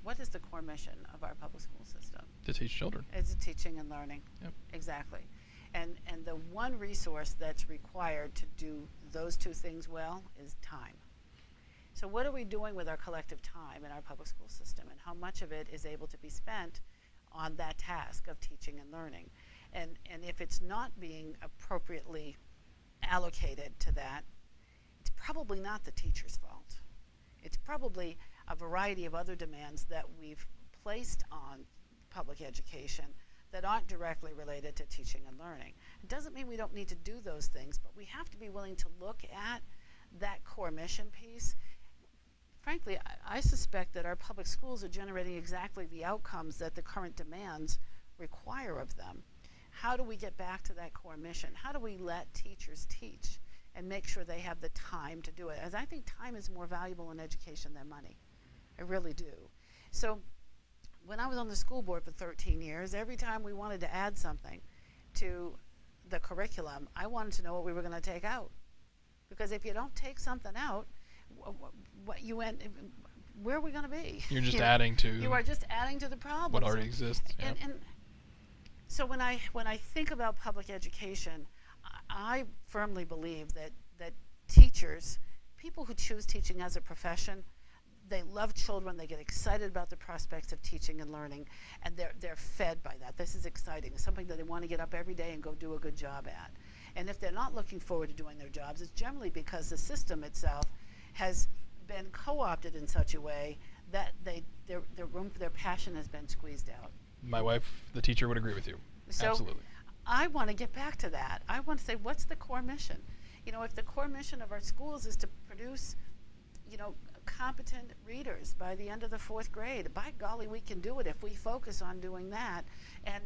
What is the core mission of our public school system? To teach children. It's teaching and learning. Yep. Exactly. And the one resource that's required to do those two things well is time. So what are we doing with our collective time in our public school system, and how much of it is able to be spent on that task of teaching and learning? And if it's not being appropriately allocated to that, it's probably not the teacher's fault. It's probably a variety of other demands that we've placed on public education that aren't directly related to teaching and learning. It doesn't mean we don't need to do those things, but we have to be willing to look at that core mission piece. Frankly, I suspect that our public schools are generating exactly the outcomes that the current demands require of them. How do we get back to that core mission? How do we let teachers teach and make sure they have the time to do it? As I think time is more valuable in education than money. I really do. So when I was on the school board for 13 years, every time we wanted to add something to the curriculum, I wanted to know what we were going to take out. Because if you don't take something out, where are we going to be? You're just adding to. You are just adding to the problem. What already exists. And so when I think about public education, I firmly believe that teachers, people who choose teaching as a profession, they love children, they get excited about the prospects of teaching and learning, and they're fed by that. This is exciting. It's something that they want to get up every day and go do a good job at. And if they're not looking forward to doing their jobs, it's generally because the system itself has been co-opted in such a way that their room for their passion has been squeezed out. My wife, the teacher, would agree with you. So absolutely. I want to get back to that. I want to say, what's the core mission? You know, if the core mission of our schools is to produce, you know, competent readers by the end of the 4th grade, by golly, we can do it if we focus on doing that. And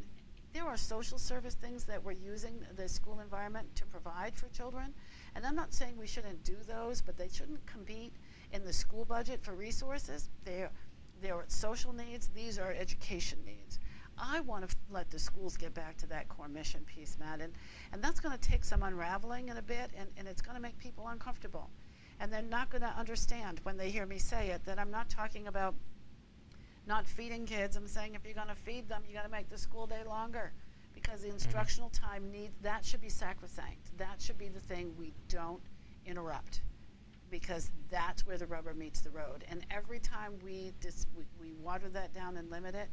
there are social service things that we're using the school environment to provide for children. And I'm not saying we shouldn't do those, but they shouldn't compete in the school budget for resources. They're social needs. These are education needs. I want to let the schools get back to that core mission piece, Matt. And that's going to take some unraveling in a bit, and it's going to make people uncomfortable. And they're not going to understand when they hear me say it that I'm not talking about not feeding kids. I'm saying if you're going to feed them, you got to make the school day longer, because the instructional time that should be sacrosanct. That should be the thing we don't interrupt, because that's where the rubber meets the road. And every time we water that down and limit it,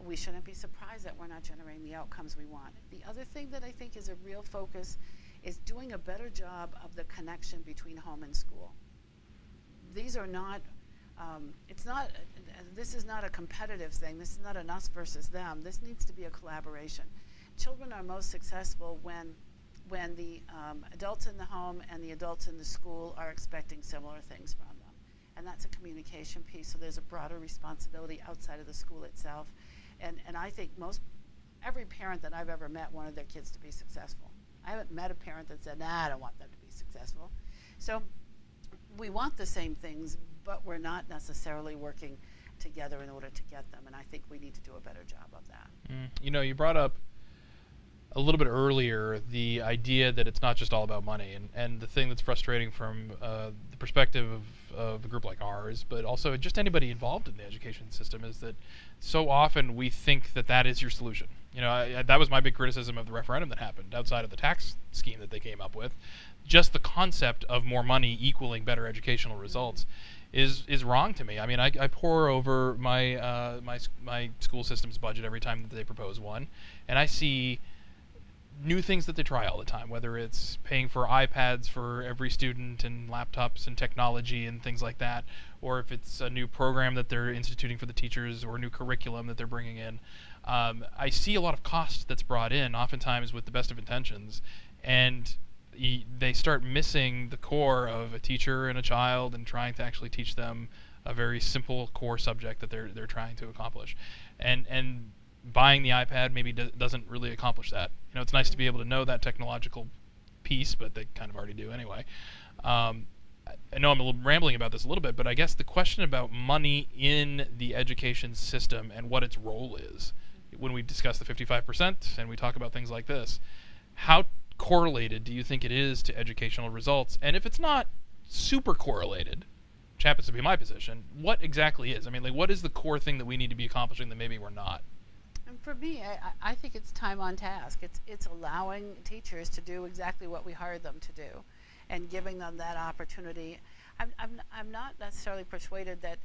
we shouldn't be surprised that we're not generating the outcomes we want. The other thing that I think is a real focus is doing a better job of the connection between home and school. These are not, this is not a competitive thing. This is not an us versus them. This needs to be a collaboration. Children are most successful when the adults in the home and the adults in the school are expecting similar things from them. And that's a communication piece, so there's a broader responsibility outside of the school itself. And I think every parent that I've ever met wanted their kids to be successful. I haven't met a parent that said, nah, I don't want them to be successful. So we want the same things, but we're not necessarily working together in order to get them. And I think we need to do a better job of that. You know, you brought up a little bit earlier the idea that it's not just all about money, and the thing that's frustrating from the perspective of a group like ours, but also just anybody involved in the education system, is that so often we think that that is your solution. You know, that was my big criticism of the referendum that happened, outside of the tax scheme that they came up with. Just the concept of more money equaling better educational results is wrong to me. I mean, I pore over my my school system's budget every time that they propose one, and I see new things that they try all the time, whether it's paying for iPads for every student and laptops and technology and things like that, or if it's a new program that they're instituting for the teachers or a new curriculum that they're bringing in. I see a lot of cost that's brought in, oftentimes with the best of intentions, and they start missing the core of a teacher and a child and trying to actually teach them a very simple core subject that they're trying to accomplish. And buying the iPad maybe doesn't really accomplish that. You know, it's nice to be able to know that technological piece, but they kind of already do anyway. I know I'm rambling about this a little bit, but I guess the question about money in the education system and what its role is, when we discuss the 55% and we talk about things like this, how correlated do you think it is to educational results? And if it's not super correlated, which happens to be my position, what exactly is? I mean, like, what is the core thing that we need to be accomplishing that maybe we're not? And for me, I think it's time on task. It's allowing teachers to do exactly what we hired them to do, and giving them that opportunity. I'm not necessarily persuaded that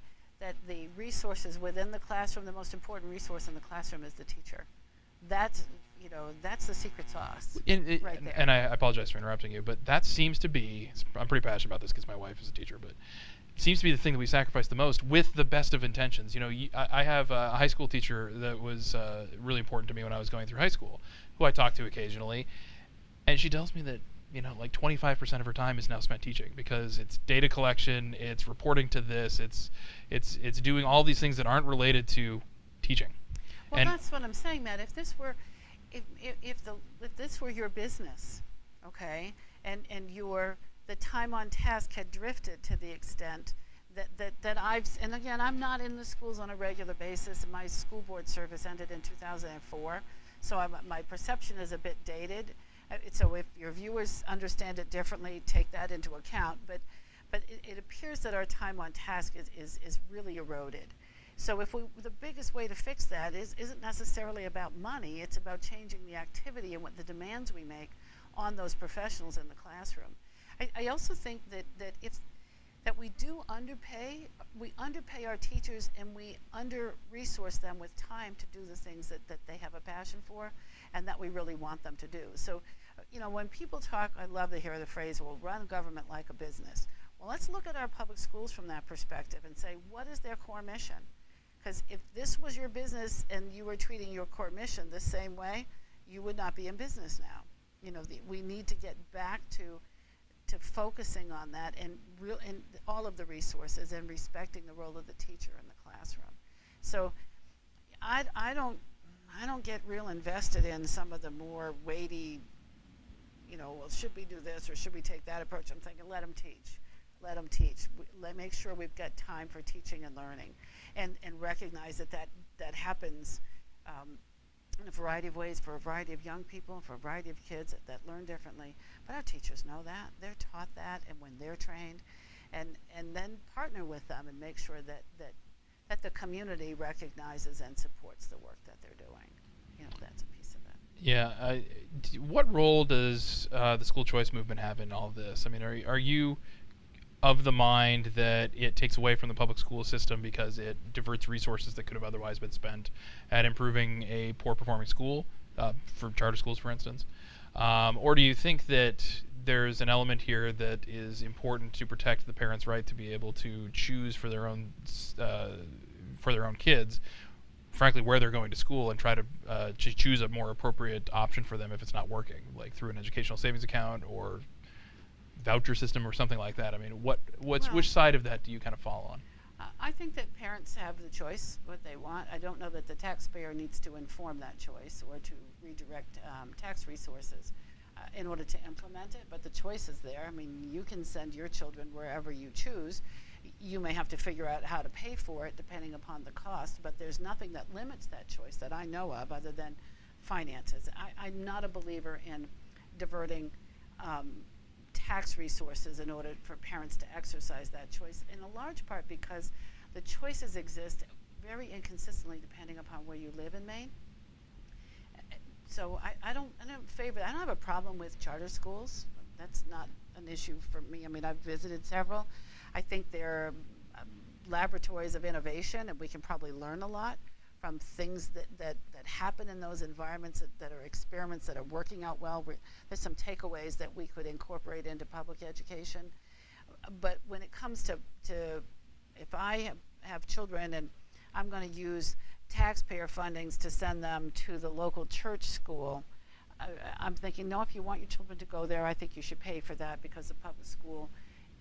the resources within the classroom, the most important resource in the classroom is the teacher. That's that's the secret sauce right there. And I apologize for interrupting you, but that seems to be, I'm pretty passionate about this because my wife is a teacher, but it seems to be the thing that we sacrifice the most with the best of intentions. You know, I have a high school teacher that was really important to me when I was going through high school, who I talk to occasionally, and she tells me that, you know, like 25% of her time is now spent teaching, because it's data collection, it's reporting to this, it's doing all these things that aren't related to teaching. Well, and that's what I'm saying, Matt. If this were your business, okay, and the time on task had drifted to the extent that and again, I'm not in the schools on a regular basis. My school board service ended in 2004, so my perception is a bit dated. So if your viewers understand it differently, take that into account. But it appears that our time on task is really eroded. So the biggest way to fix that isn't necessarily about money. It's about changing the activity and what the demands we make on those professionals in the classroom. I also think that we do underpay. We underpay our teachers, and we under-resource them with time to do the things that they have a passion for and that we really want them to do. So, you know, when people talk, I love to hear the phrase, well, run government like a business. Well, let's look at our public schools from that perspective and say, what is their core mission? Because if this was your business and you were treating your core mission the same way, you would not be in business now. You know, we need to get back to focusing on that and all of the resources and respecting the role of the teacher in the classroom. So I don't get real invested in some of the more weighty, you know, well, should we do this or should we take that approach? I'm thinking, let them teach. Let them teach. Make sure we've got time for teaching and learning, and recognize that happens in a variety of ways for a variety of young people, for a variety of kids that learn differently. But our teachers know that. They're taught that, and when they're trained, and then partner with them and make sure that the community recognizes and supports the work that they're doing. You know, that's a piece of it. Yeah. What role does the school choice movement have in all of this? I mean, are you of the mind that it takes away from the public school system because it diverts resources that could have otherwise been spent at improving a poor performing school, for charter schools, for instance? Or do you think that there's an element here that is important to protect the parents' right to be able to choose for their own kids, frankly, where they're going to school, and try to choose a more appropriate option for them if it's not working, like through an educational savings account or voucher system or something like that? I mean, which side of that do you kind of fall on? I think that parents have the choice what they want. I don't know that the taxpayer needs to inform that choice or to redirect tax resources in order to implement it, but the choice is there. I mean, you can send your children wherever you choose. You may have to figure out how to pay for it depending upon the cost, but there's nothing that limits that choice that I know of other than finances. I'm not a believer in diverting tax resources in order for parents to exercise that choice, in a large part because the choices exist very inconsistently depending upon where you live in Maine. So I don't have a problem with charter schools. That's not an issue for me. I mean, I've visited several. I think they're laboratories of innovation, and we can probably learn a lot from things that happen in those environments that are experiments that are working out well. There's some takeaways that we could incorporate into public education. But when it comes to if I have children and I'm going to use taxpayer fundings to send them to the local church school, I'm thinking, no, if you want your children to go there, I think you should pay for that because the public school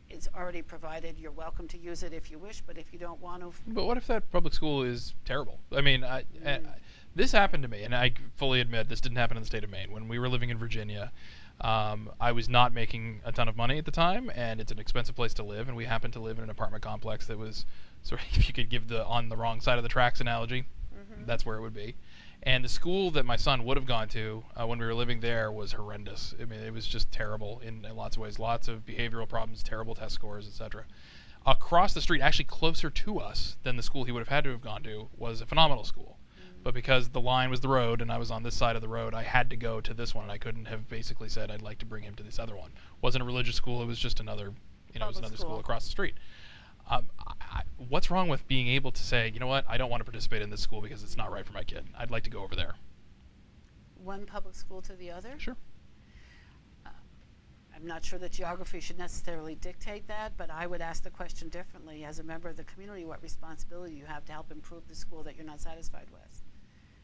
is already provided. You're welcome to use it if you wish, but if you don't want to. But what if that public school is terrible? I mean, this happened to me, and I fully admit this didn't happen in the state of Maine. When we were living in Virginia, I was not making a ton of money at the time, and it's an expensive place to live, and we happened to live in an apartment complex that was sort of, if you could give the on the wrong side of the tracks analogy, that's where it would be. And the school that my son would have gone to when we were living there was horrendous. I mean, it was just terrible in lots of ways. Lots of behavioral problems, terrible test scores, etc. Across the street, actually closer to us than the school he would have had to have gone to, was a phenomenal school. But because the line was the road and I was on this side of the road, I had to go to this one, and I couldn't have basically said I'd like to bring him to this other one. It wasn't a religious school. It was just another, it was another school across the street. What's wrong with being able to say, you know what, I don't want to participate in this school because it's not right for my kid. I'd like to go over there. One public school to the other? Sure. I'm not sure that geography should necessarily dictate that, but I would ask the question differently. As a member of the community, what responsibility you have to help improve the school that you're not satisfied with?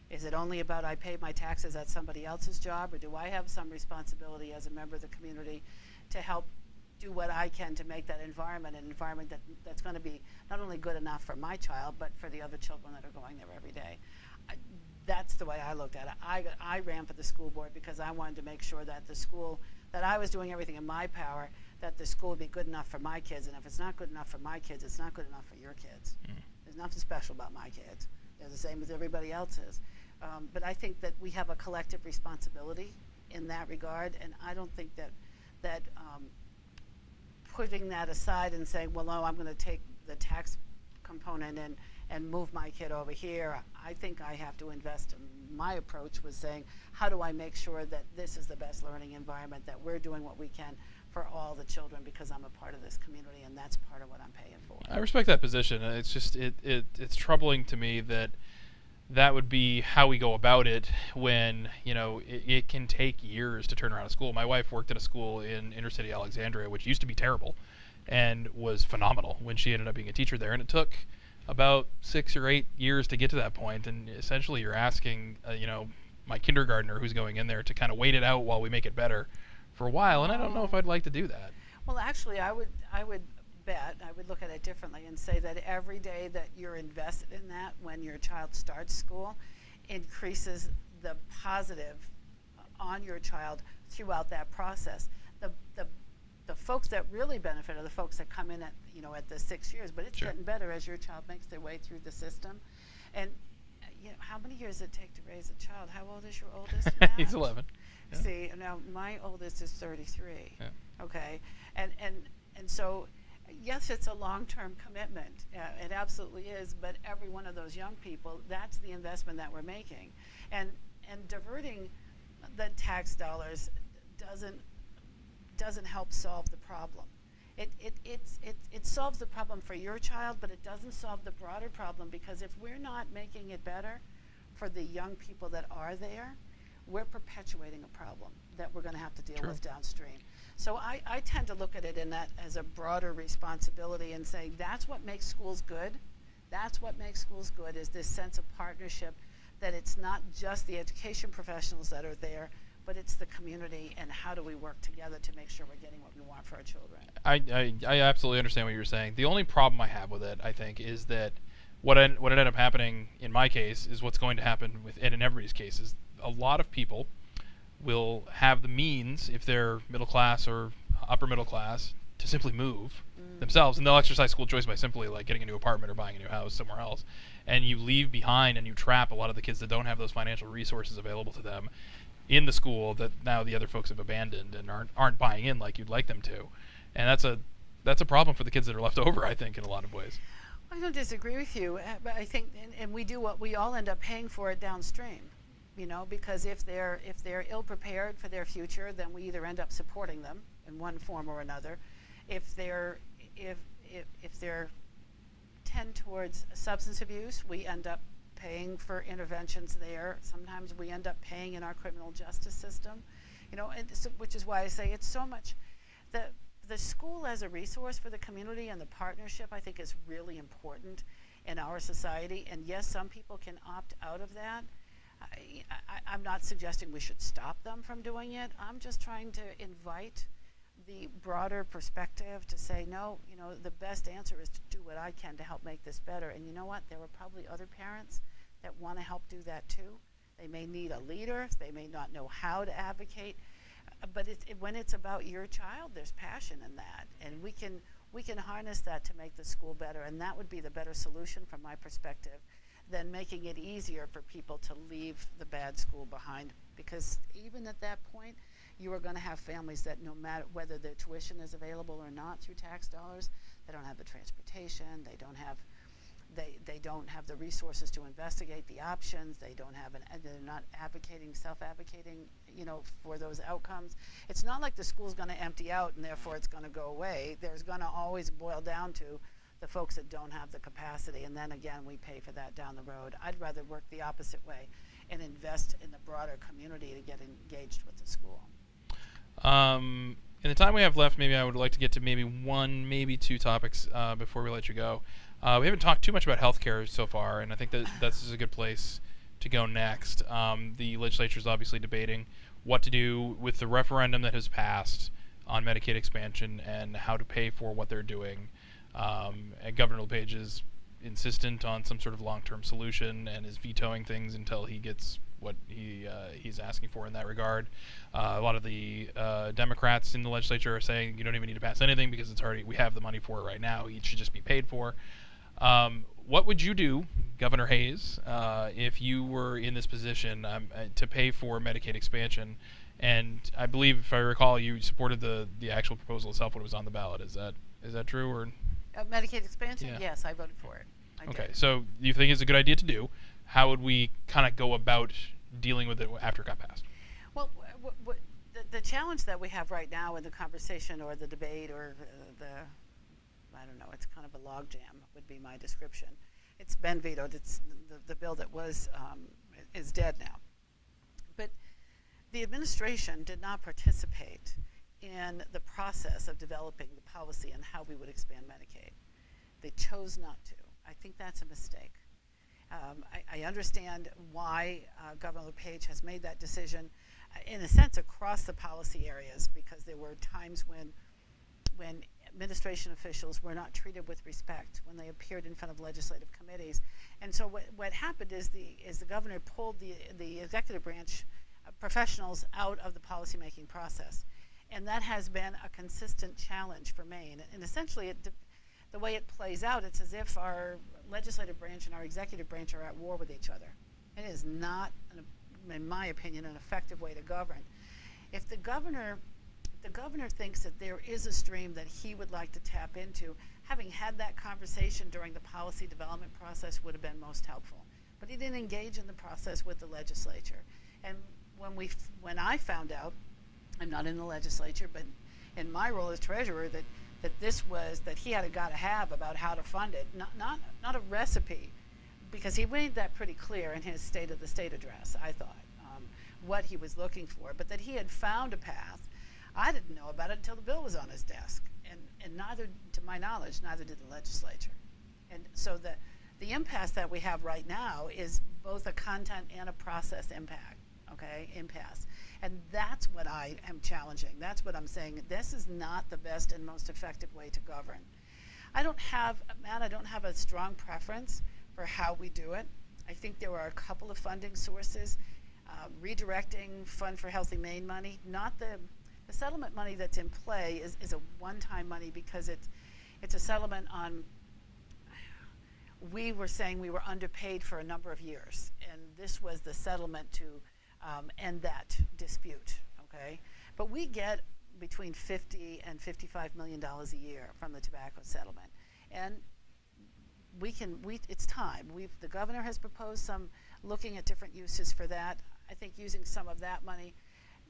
Is it only about I pay my taxes, that's somebody else's job, or do I have some responsibility as a member of the community to help do what I can to make that environment an environment that's going to be not only good enough for my child, but for the other children that are going there every day? That's the way I looked at it. I ran for the school board because I wanted to make sure that the school, that I was doing everything in my power, that the school would be good enough for my kids. And if it's not good enough for my kids, it's not good enough for your kids. There's nothing special about my kids. They're the same as everybody else's. But I think that we have a collective responsibility in that regard, and I don't think that putting that aside and saying, well, no, I'm going to take the tax component and move my kid over here, I think I have to invest. My approach was saying, how do I make sure that this is the best learning environment, that we're doing what we can for all the children because I'm a part of this community, and that's part of what I'm paying for. I respect that position. It's just it's troubling to me that would be how we go about it when, it can take years to turn around a school. My wife worked at a school in inner city Alexandria, which used to be terrible and was phenomenal when she ended up being a teacher there. And it took about 6 or 8 years to get to that point. And essentially you're asking, my kindergartner who's going in there to kind of wait it out while we make it better for a while. And I don't know if I'd like to do that. Well, actually, I would bet, I would look at it differently and say that every day that you're invested in that when your child starts school increases the positive on your child throughout that process. The folks that really benefit are the folks that come in at the 6 years, but it's Sure. getting better as your child makes their way through the system. And how many years does it take to raise a child? How old is your oldest? He's 11. Yeah. See, now my oldest is 33. Yeah. Okay, and so yes, it's a long-term commitment. It absolutely is. But every one of those young people, that's the investment that we're making, and diverting the tax dollars doesn't help solve the problem. It solves the problem for your child, but it doesn't solve the broader problem, because if we're not making it better for the young people that are there, we're perpetuating a problem that we're going to have to deal True. with downstream. So I tend to look at it in that as a broader responsibility and say that's what makes schools good. That's what makes schools good, is this sense of partnership, that it's not just the education professionals that are there, but it's the community, and how do we work together to make sure we're getting what we want for our children. I absolutely understand what you're saying. The only problem I have with it, I think, is that what ended up happening in my case is what's going to happen with and in everybody's case is a lot of people will have the means, if they're middle class or upper middle class, to simply move themselves, and they'll exercise school choice by simply like getting a new apartment or buying a new house somewhere else. And you leave behind and you trap a lot of the kids that don't have those financial resources available to them in the school that now the other folks have abandoned and aren't buying in like you'd like them to. And that's a problem for the kids that are left over, I think, in a lot of ways. I don't disagree with you, but I think, and we do what we all end up paying for it downstream, you know, because if they're ill prepared for their future, then we either end up supporting them in one form or another. If they're tend towards substance abuse, we end up paying for interventions there. Sometimes we end up paying in our criminal justice system, you know, and so, which is why I say it's so much the school as a resource for the community and the partnership, I think, is really important in our society. And yes, some people can opt out of that. I'm not suggesting we should stop them from doing it. I'm just trying to invite the broader perspective to say, no, you know, the best answer is to do what I can to help make this better. And you know what? There are probably other parents that want to help do that too. They may need a leader. They may not know how to advocate. But when it's about your child, there's passion in that, and we can harness that to make the school better, and that would be the better solution from my perspective than making it easier for people to leave the bad school behind, because even at that point, you are going to have families that no matter whether their tuition is available or not through tax dollars, they don't have the transportation, they don't have the resources to investigate the options, they're not self-advocating, you know, for those outcomes. It's not like the school's going to empty out and therefore it's going to go away. There's going to always boil down to the folks that don't have the capacity, and then again we pay for that down the road. I'd rather work the opposite way and invest in the broader community to get engaged with the school. In the time we have left, maybe I would like to get to maybe one, maybe two topics before we let you go. We haven't talked too much about healthcare so far, and I think that this is a good place to go next. The legislature is obviously debating what to do with the referendum that has passed on Medicaid expansion and how to pay for what they're doing. And Governor LePage is insistent on some sort of long-term solution and is vetoing things until he gets what he's asking for in that regard. A lot of the Democrats in the legislature are saying you don't even need to pass anything because we have the money for it right now. It should just be paid for. What would you do, Governor Hayes, if you were in this position to pay for Medicaid expansion? And I believe, if I recall, you supported the actual proposal itself when it was on the ballot. Is that true? Or Medicaid expansion? Yeah. Yes, I voted for it. I okay, did. so you think it's a good idea to do? How would we kind of go about dealing with it after it got passed? Well, the challenge that we have right now in the conversation or the debate or I don't know, it's kind of a logjam would be my description. It's been vetoed. It's the bill that was is dead now. But the administration did not participate in the process of developing the policy and how we would expand Medicaid. They chose not to. I think that's a mistake. I understand why Governor LePage has made that decision, in a sense, across the policy areas, because there were times when administration officials were not treated with respect when they appeared in front of legislative committees. And so what happened is the governor pulled the executive branch professionals out of the policymaking process. And that has been a consistent challenge for Maine. And essentially, the way it plays out, it's as if our legislative branch and our executive branch are at war with each other. It is not, in my opinion, an effective way to govern. If the governor thinks that there is a stream that he would like to tap into, having had that conversation during the policy development process would have been most helpful. But he didn't engage in the process with the legislature. And when I found out, I'm not in the legislature, but in my role as treasurer, that he had got to have about how to fund it, not a recipe, because he made that pretty clear in his State of the State address, I thought, what he was looking for, but that he had found a path. I didn't know about it until the bill was on his desk, and neither, to my knowledge, neither did the legislature. And so the impasse that we have right now is both a content and a process impasse. And that's what I am challenging. That's what I'm saying. This is not the best and most effective way to govern. I don't have a strong preference for how we do it. I think there are a couple of funding sources. Redirecting Fund for Healthy Maine money, not the The settlement money that's in play is a one-time money because it's a settlement on, we were saying we were underpaid for a number of years, and this was the settlement to end that dispute, okay? But we get between $50 and $55 million a year from the tobacco settlement. And it's time. The governor has proposed some, looking at different uses for that. I think using some of that money.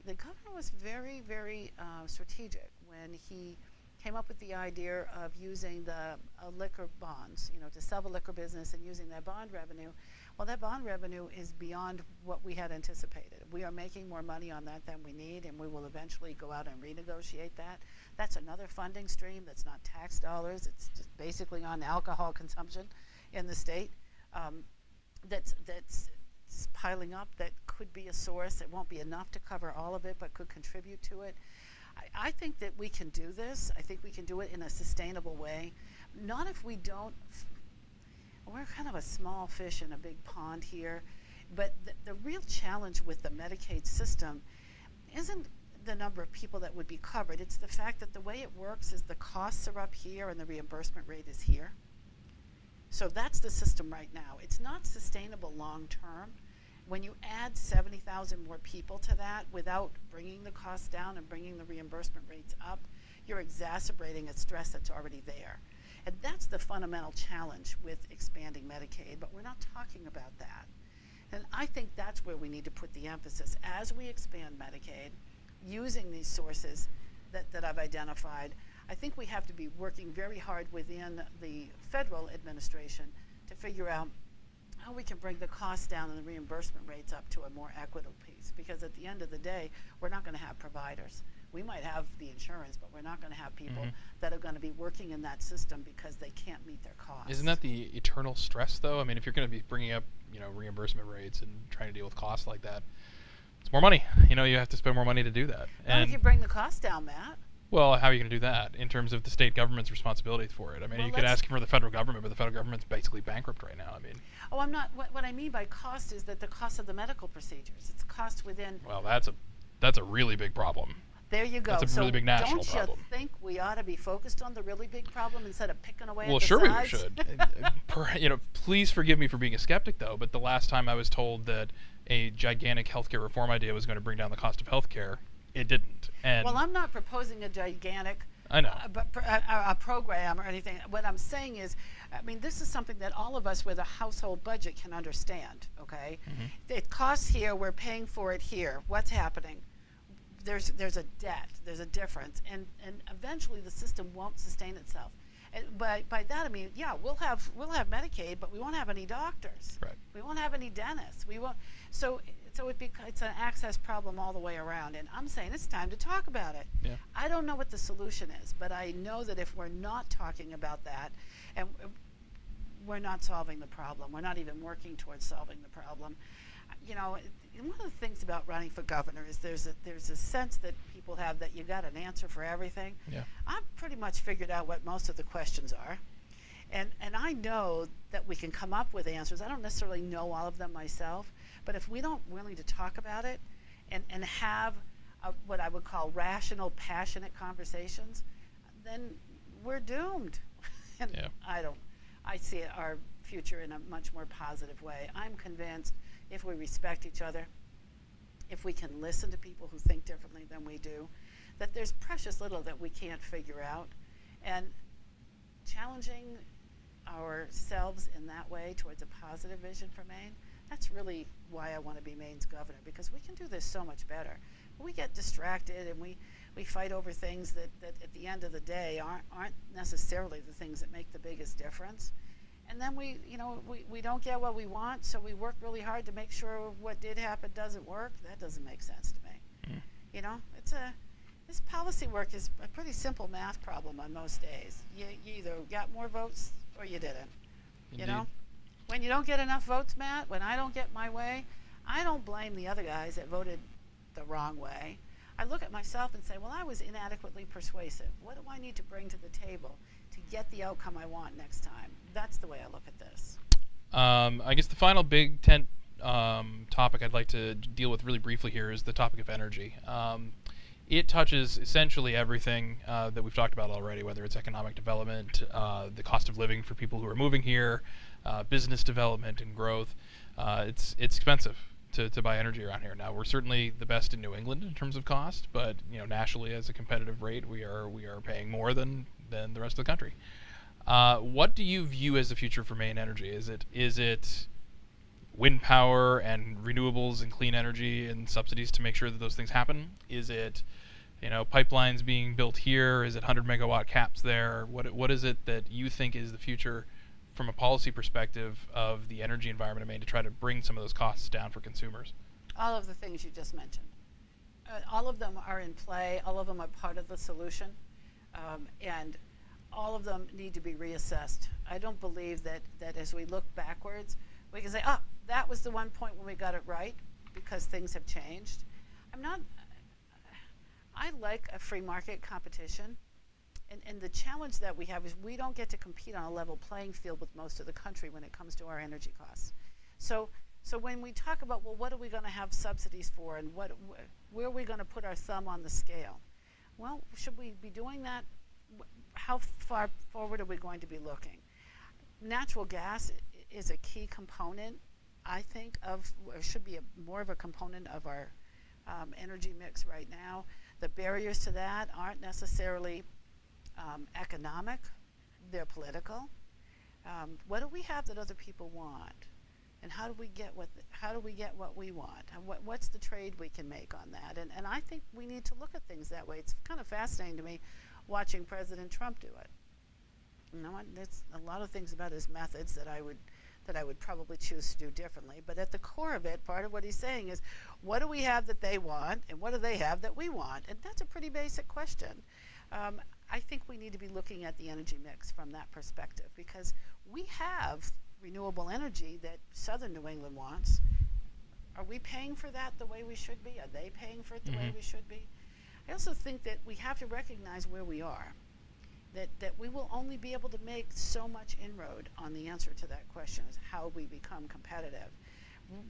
The governor was very, very strategic when he came up with the idea of using the liquor bonds, to sell the liquor business and using that bond revenue. Well, that bond revenue is beyond what we had anticipated. We are making more money on that than we need, and we will eventually go out and renegotiate that. That's another funding stream that's not tax dollars. It's just basically on alcohol consumption in the state. That's piling up. That could be a source. It won't be enough to cover all of it, but could contribute to it. I think that we can do this. I think we can do it in a sustainable way. Not if we don't. We're kind of a small fish in a big pond here, but the real challenge with the Medicaid system isn't the number of people that would be covered. It's the fact that the way it works is the costs are up here and the reimbursement rate is here. So that's the system right now. It's not sustainable long term. When you add 70,000 more people to that without bringing the costs down and bringing the reimbursement rates up, you're exacerbating a stress that's already there. And that's the fundamental challenge with expanding Medicaid, but we're not talking about that. And I think that's where we need to put the emphasis as we expand Medicaid, using these sources that I've identified. I think we have to be working very hard within the federal administration to figure out how we can bring the costs down and the reimbursement rates up to a more equitable piece. Because at the end of the day, we're not going to have providers. We might have the insurance, but we're not going to have people that are going to be working in that system because they can't meet their costs. Isn't that the eternal stress, though? I mean, if you're going to be bringing up, reimbursement rates and trying to deal with costs like that, it's more money. You have to spend more money to do that. Well, if you bring the cost down, Matt. Well, how are you going to do that in terms of the state government's responsibility for it? I mean, you could ask for the federal government, but the federal government's basically bankrupt right now. I mean. Oh, I'm not. What I mean by cost is that the cost of the medical procedures. It's cost within. Well, that's a really big problem. There you go. That's a really big national problem. Don't you think we ought to be focused on the really big problem instead of picking away at the sides? Well, sure we should. Please forgive me for being a skeptic, though, but the last time I was told that a gigantic healthcare reform idea was going to bring down the cost of healthcare, it didn't. And well, I'm not proposing a gigantic a program or anything. What I'm saying is, this is something that all of us with a household budget can understand, okay? It costs here, we're paying for it here. What's happening? There's a debt, there's a difference, and eventually the system won't sustain itself. And by that I mean, yeah, we'll have Medicaid, but we won't have any doctors. Right. We won't have any dentists. We won't. So it's an access problem all the way around. And I'm saying it's time to talk about it. Yeah. I don't know what the solution is, but I know that if we're not talking about that, and we're not solving the problem, we're not even working towards solving the problem. One of the things about running for governor is there's a sense that people have that you got an answer for everything. Yeah. I've pretty much figured out what most of the questions are, and I know that we can come up with answers. I don't necessarily know all of them myself, but if we don't willing to talk about it and have what I would call rational, passionate conversations, then we're doomed. And yeah. I see our future in a much more positive way. I'm convinced if we respect each other, if we can listen to people who think differently than we do, that there's precious little that we can't figure out. And challenging ourselves in that way towards a positive vision for Maine, that's really why I want to be Maine's governor, because we can do this so much better. We get distracted and we fight over things that at the end of the day aren't necessarily the things that make the biggest difference. And then we don't get what we want, so we work really hard to make sure what did happen doesn't work. That doesn't make sense to me. This policy work is a pretty simple math problem on most days. You either got more votes or you didn't. Indeed. When you don't get enough votes, Matt, when I don't get my way, I don't blame the other guys that voted the wrong way. I look at myself and say, well, I was inadequately persuasive. What do I need to bring to the table to get the outcome I want next time? That's the way I look at this. I guess the final big tent topic I'd like to deal with really briefly here is the topic of energy. it touches essentially everything that we've talked about already, whether it's economic development, the cost of living for people who are moving here, business development and growth. It's expensive to buy energy around here. Now, we're certainly the best in New England in terms of cost, but nationally as a competitive rate, we are paying more than the rest of the country. What do you view as the future for Maine energy? Is it wind power and renewables and clean energy and subsidies to make sure that those things happen? Is it pipelines being built here? Is it 100 megawatt caps there? What is it that you think is the future from a policy perspective of the energy environment in Maine to try to bring some of those costs down for consumers? All of the things you just mentioned. All of them are in play. All of them are part of the solution. And all of them need to be reassessed. I don't believe that as we look backwards, we can say, that was the one point when we got it right, because things have changed. I like a free market competition. And the challenge that we have is we don't get to compete on a level playing field with most of the country when it comes to our energy costs. So when we talk about, well, what are we going to have subsidies for, and where are we going to put our thumb on the scale? Well, should we be doing that? How far forward are we going to be looking? Natural gas is a key component, I think, or should be more of a component of our energy mix right now. The barriers to that aren't necessarily economic, they're political. What do we have that other people want, and how do we get what we want? And what's the trade we can make on that? And I think we need to look at things that way. It's kind of fascinating to me watching President Trump do it. There's a lot of things about his methods that I would probably choose to do differently. But at the core of it, part of what he's saying is, what do we have that they want, and what do they have that we want? And that's a pretty basic question. I think we need to be looking at the energy mix from that perspective, because we have renewable energy that southern New England wants. Are we paying for that the way we should be? Are they paying for it the way we should be? I also think that we have to recognize where we are, that we will only be able to make so much inroad on the answer to that question, is how we become competitive.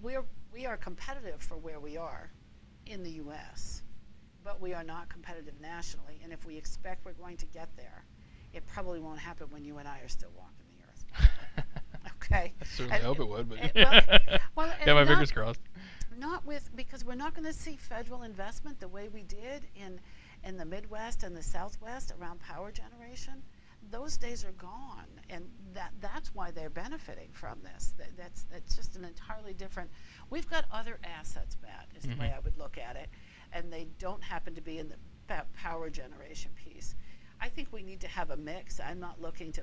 We are competitive for where we are in the U.S., but we are not competitive nationally. And if we expect we're going to get there, it probably won't happen when you and I are still walking the earth. Okay. I certainly hope it would, but well, got my fingers crossed. Because we're not going to see federal investment the way we did in the Midwest and the Southwest around power generation. Those days are gone, and that's why they're benefiting from this. That's just an entirely different. We've got other assets, Matt, is the way I would look at it, and they don't happen to be in the power generation piece. I think we need to have a mix. I'm not looking to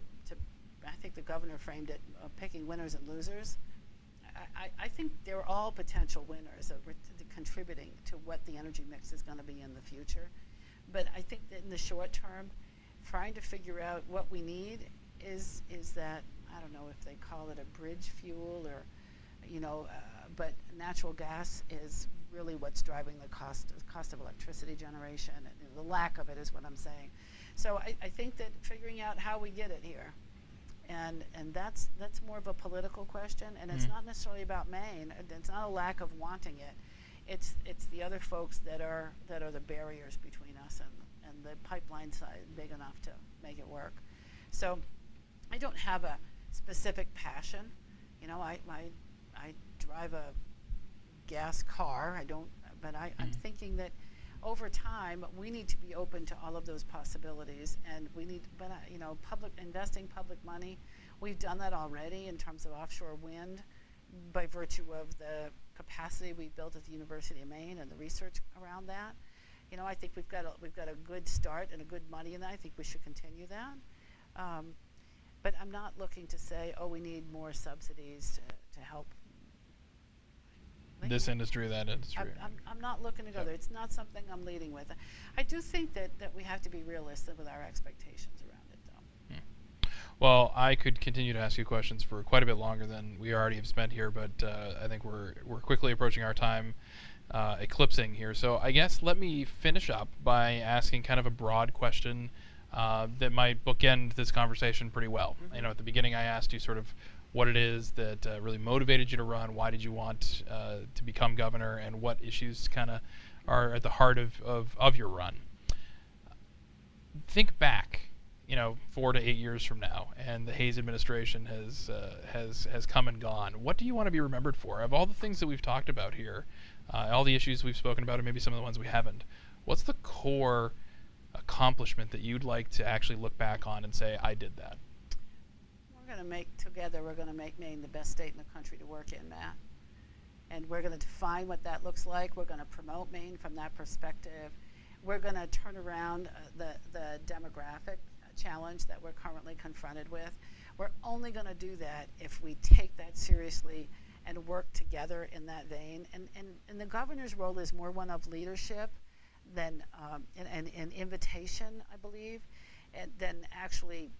I think the governor framed it picking winners and losers. I think they're all potential winners of contributing to what the energy mix is going to be in the future. But I think that in the short term, trying to figure out what we need is that, I don't know if they call it a bridge fuel or, but natural gas is really what's driving the cost of electricity generation, and the lack of it is what I'm saying. So I think that figuring out how we get it here, and that's more of a political question, and it's not necessarily about Maine. It's not a lack of wanting it. It's the other folks that are the barriers between us and the pipeline side big enough to make it work. So I don't have a specific passion. I drive a gas car. I'm thinking that over time we need to be open to all of those possibilities, and we need, investing public money. We've done that already in terms of offshore wind, by virtue of the capacity we built at the University of Maine and the research around that. I think we've got a good start and a good money in that. I think we should continue that. But I'm not looking to say, we need more subsidies to help this industry, that industry. I'm not looking to go there. It's not something I'm leading with. I do think that we have to be realistic with our expectations around it, though. Well, I could continue to ask you questions for quite a bit longer than we already have spent here, but I think we're quickly approaching our time eclipsing here. So I guess let me finish up by asking kind of a broad question that might bookend this conversation pretty well. At the beginning I asked you sort of what it is that really motivated you to run, why did you want to become governor, and what issues kind of are at the heart of your run. Think back, 4 to 8 years from now, and the Hayes administration has come and gone. What do you want to be remembered for? Of all the things that we've talked about here, all the issues we've spoken about, and maybe some of the ones we haven't, what's the core accomplishment that you'd like to actually look back on and say, I did that? We're going to make Maine the best state in the country to work in, Matt. And we're going to define what that looks like. We're going to promote Maine from that perspective. We're going to turn around the demographic challenge that we're currently confronted with. We're only going to do that if we take that seriously and work together in that vein. And the governor's role is more one of leadership than an invitation, I believe, and then actually,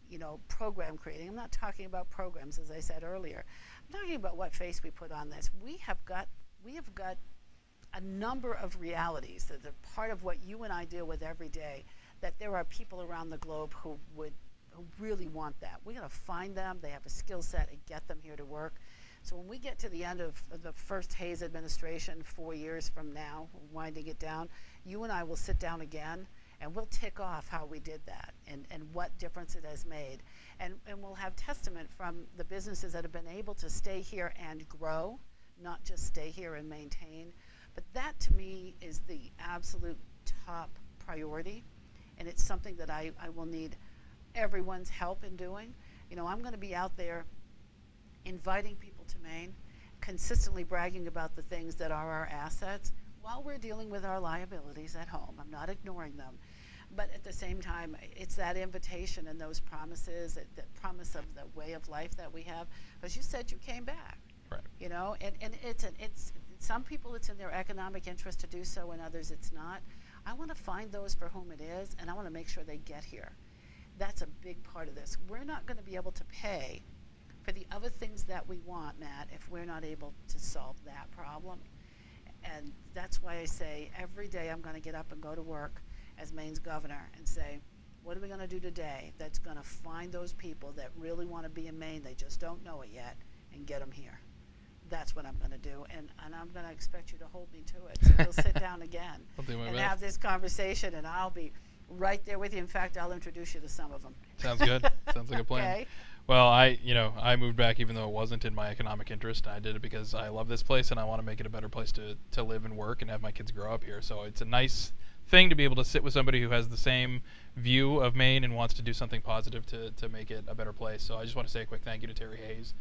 program creating. I'm not talking about programs, as I said earlier. I'm talking about what face we put on this. We have got a number of realities that are part of what you and I deal with every day, that there are people around the globe who really want that. We got to find them. They have a skill set and get them here to work. So when we get to the end of the first Hayes administration, 4 years from now, winding it down, you and I will sit down again and we'll tick off how we did that and what difference it has made. And we'll have testament from the businesses that have been able to stay here and grow, not just stay here and maintain. But that to me is the absolute top priority. And it's something that I will need everyone's help in doing. I'm going to be out there inviting people to Maine, consistently bragging about the things that are our assets while we're dealing with our liabilities at home. I'm not ignoring them. But at the same time, it's that invitation and those promises, that promise of the way of life that we have. Because you said you came back. Right. And it's some people it's in their economic interest to do so, and others it's not. I want to find those for whom it is, and I want to make sure they get here. That's a big part of this. We're not going to be able to pay for the other things that we want, Matt, if we're not able to solve that problem. And that's why I say every day I'm going to get up and go to work as Maine's governor and say, what are we going to do today that's going to find those people that really want to be in Maine, they just don't know it yet, and get them here. That's what I'm going to do, and I'm going to expect you to hold me to it. So we'll sit down again and have this conversation, and I'll be right there with you. In fact, I'll introduce you to some of them. Sounds good. Sounds like a plan. Okay. Well, I moved back even though it wasn't in my economic interest. I did it because I love this place and I want to make it a better place to live and work and have my kids grow up here. So it's a nice thing to be able to sit with somebody who has the same view of Maine and wants to do something positive to make it a better place. So I just want to say a quick thank you to Terry Hayes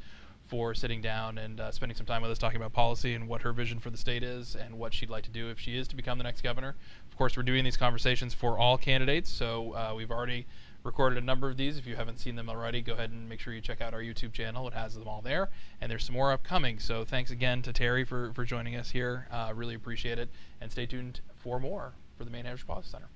for sitting down and spending some time with us talking about policy and what her vision for the state is and what she'd like to do if she is to become the next governor. Of course, we're doing these conversations for all candidates, so we've already recorded a number of these. If you haven't seen them already, go ahead and make sure you check out our YouTube channel. It has them all there, and there's some more upcoming. So thanks again to Terry for joining us here. Really appreciate it, and stay tuned for more for the Maine Heritage Policy Center.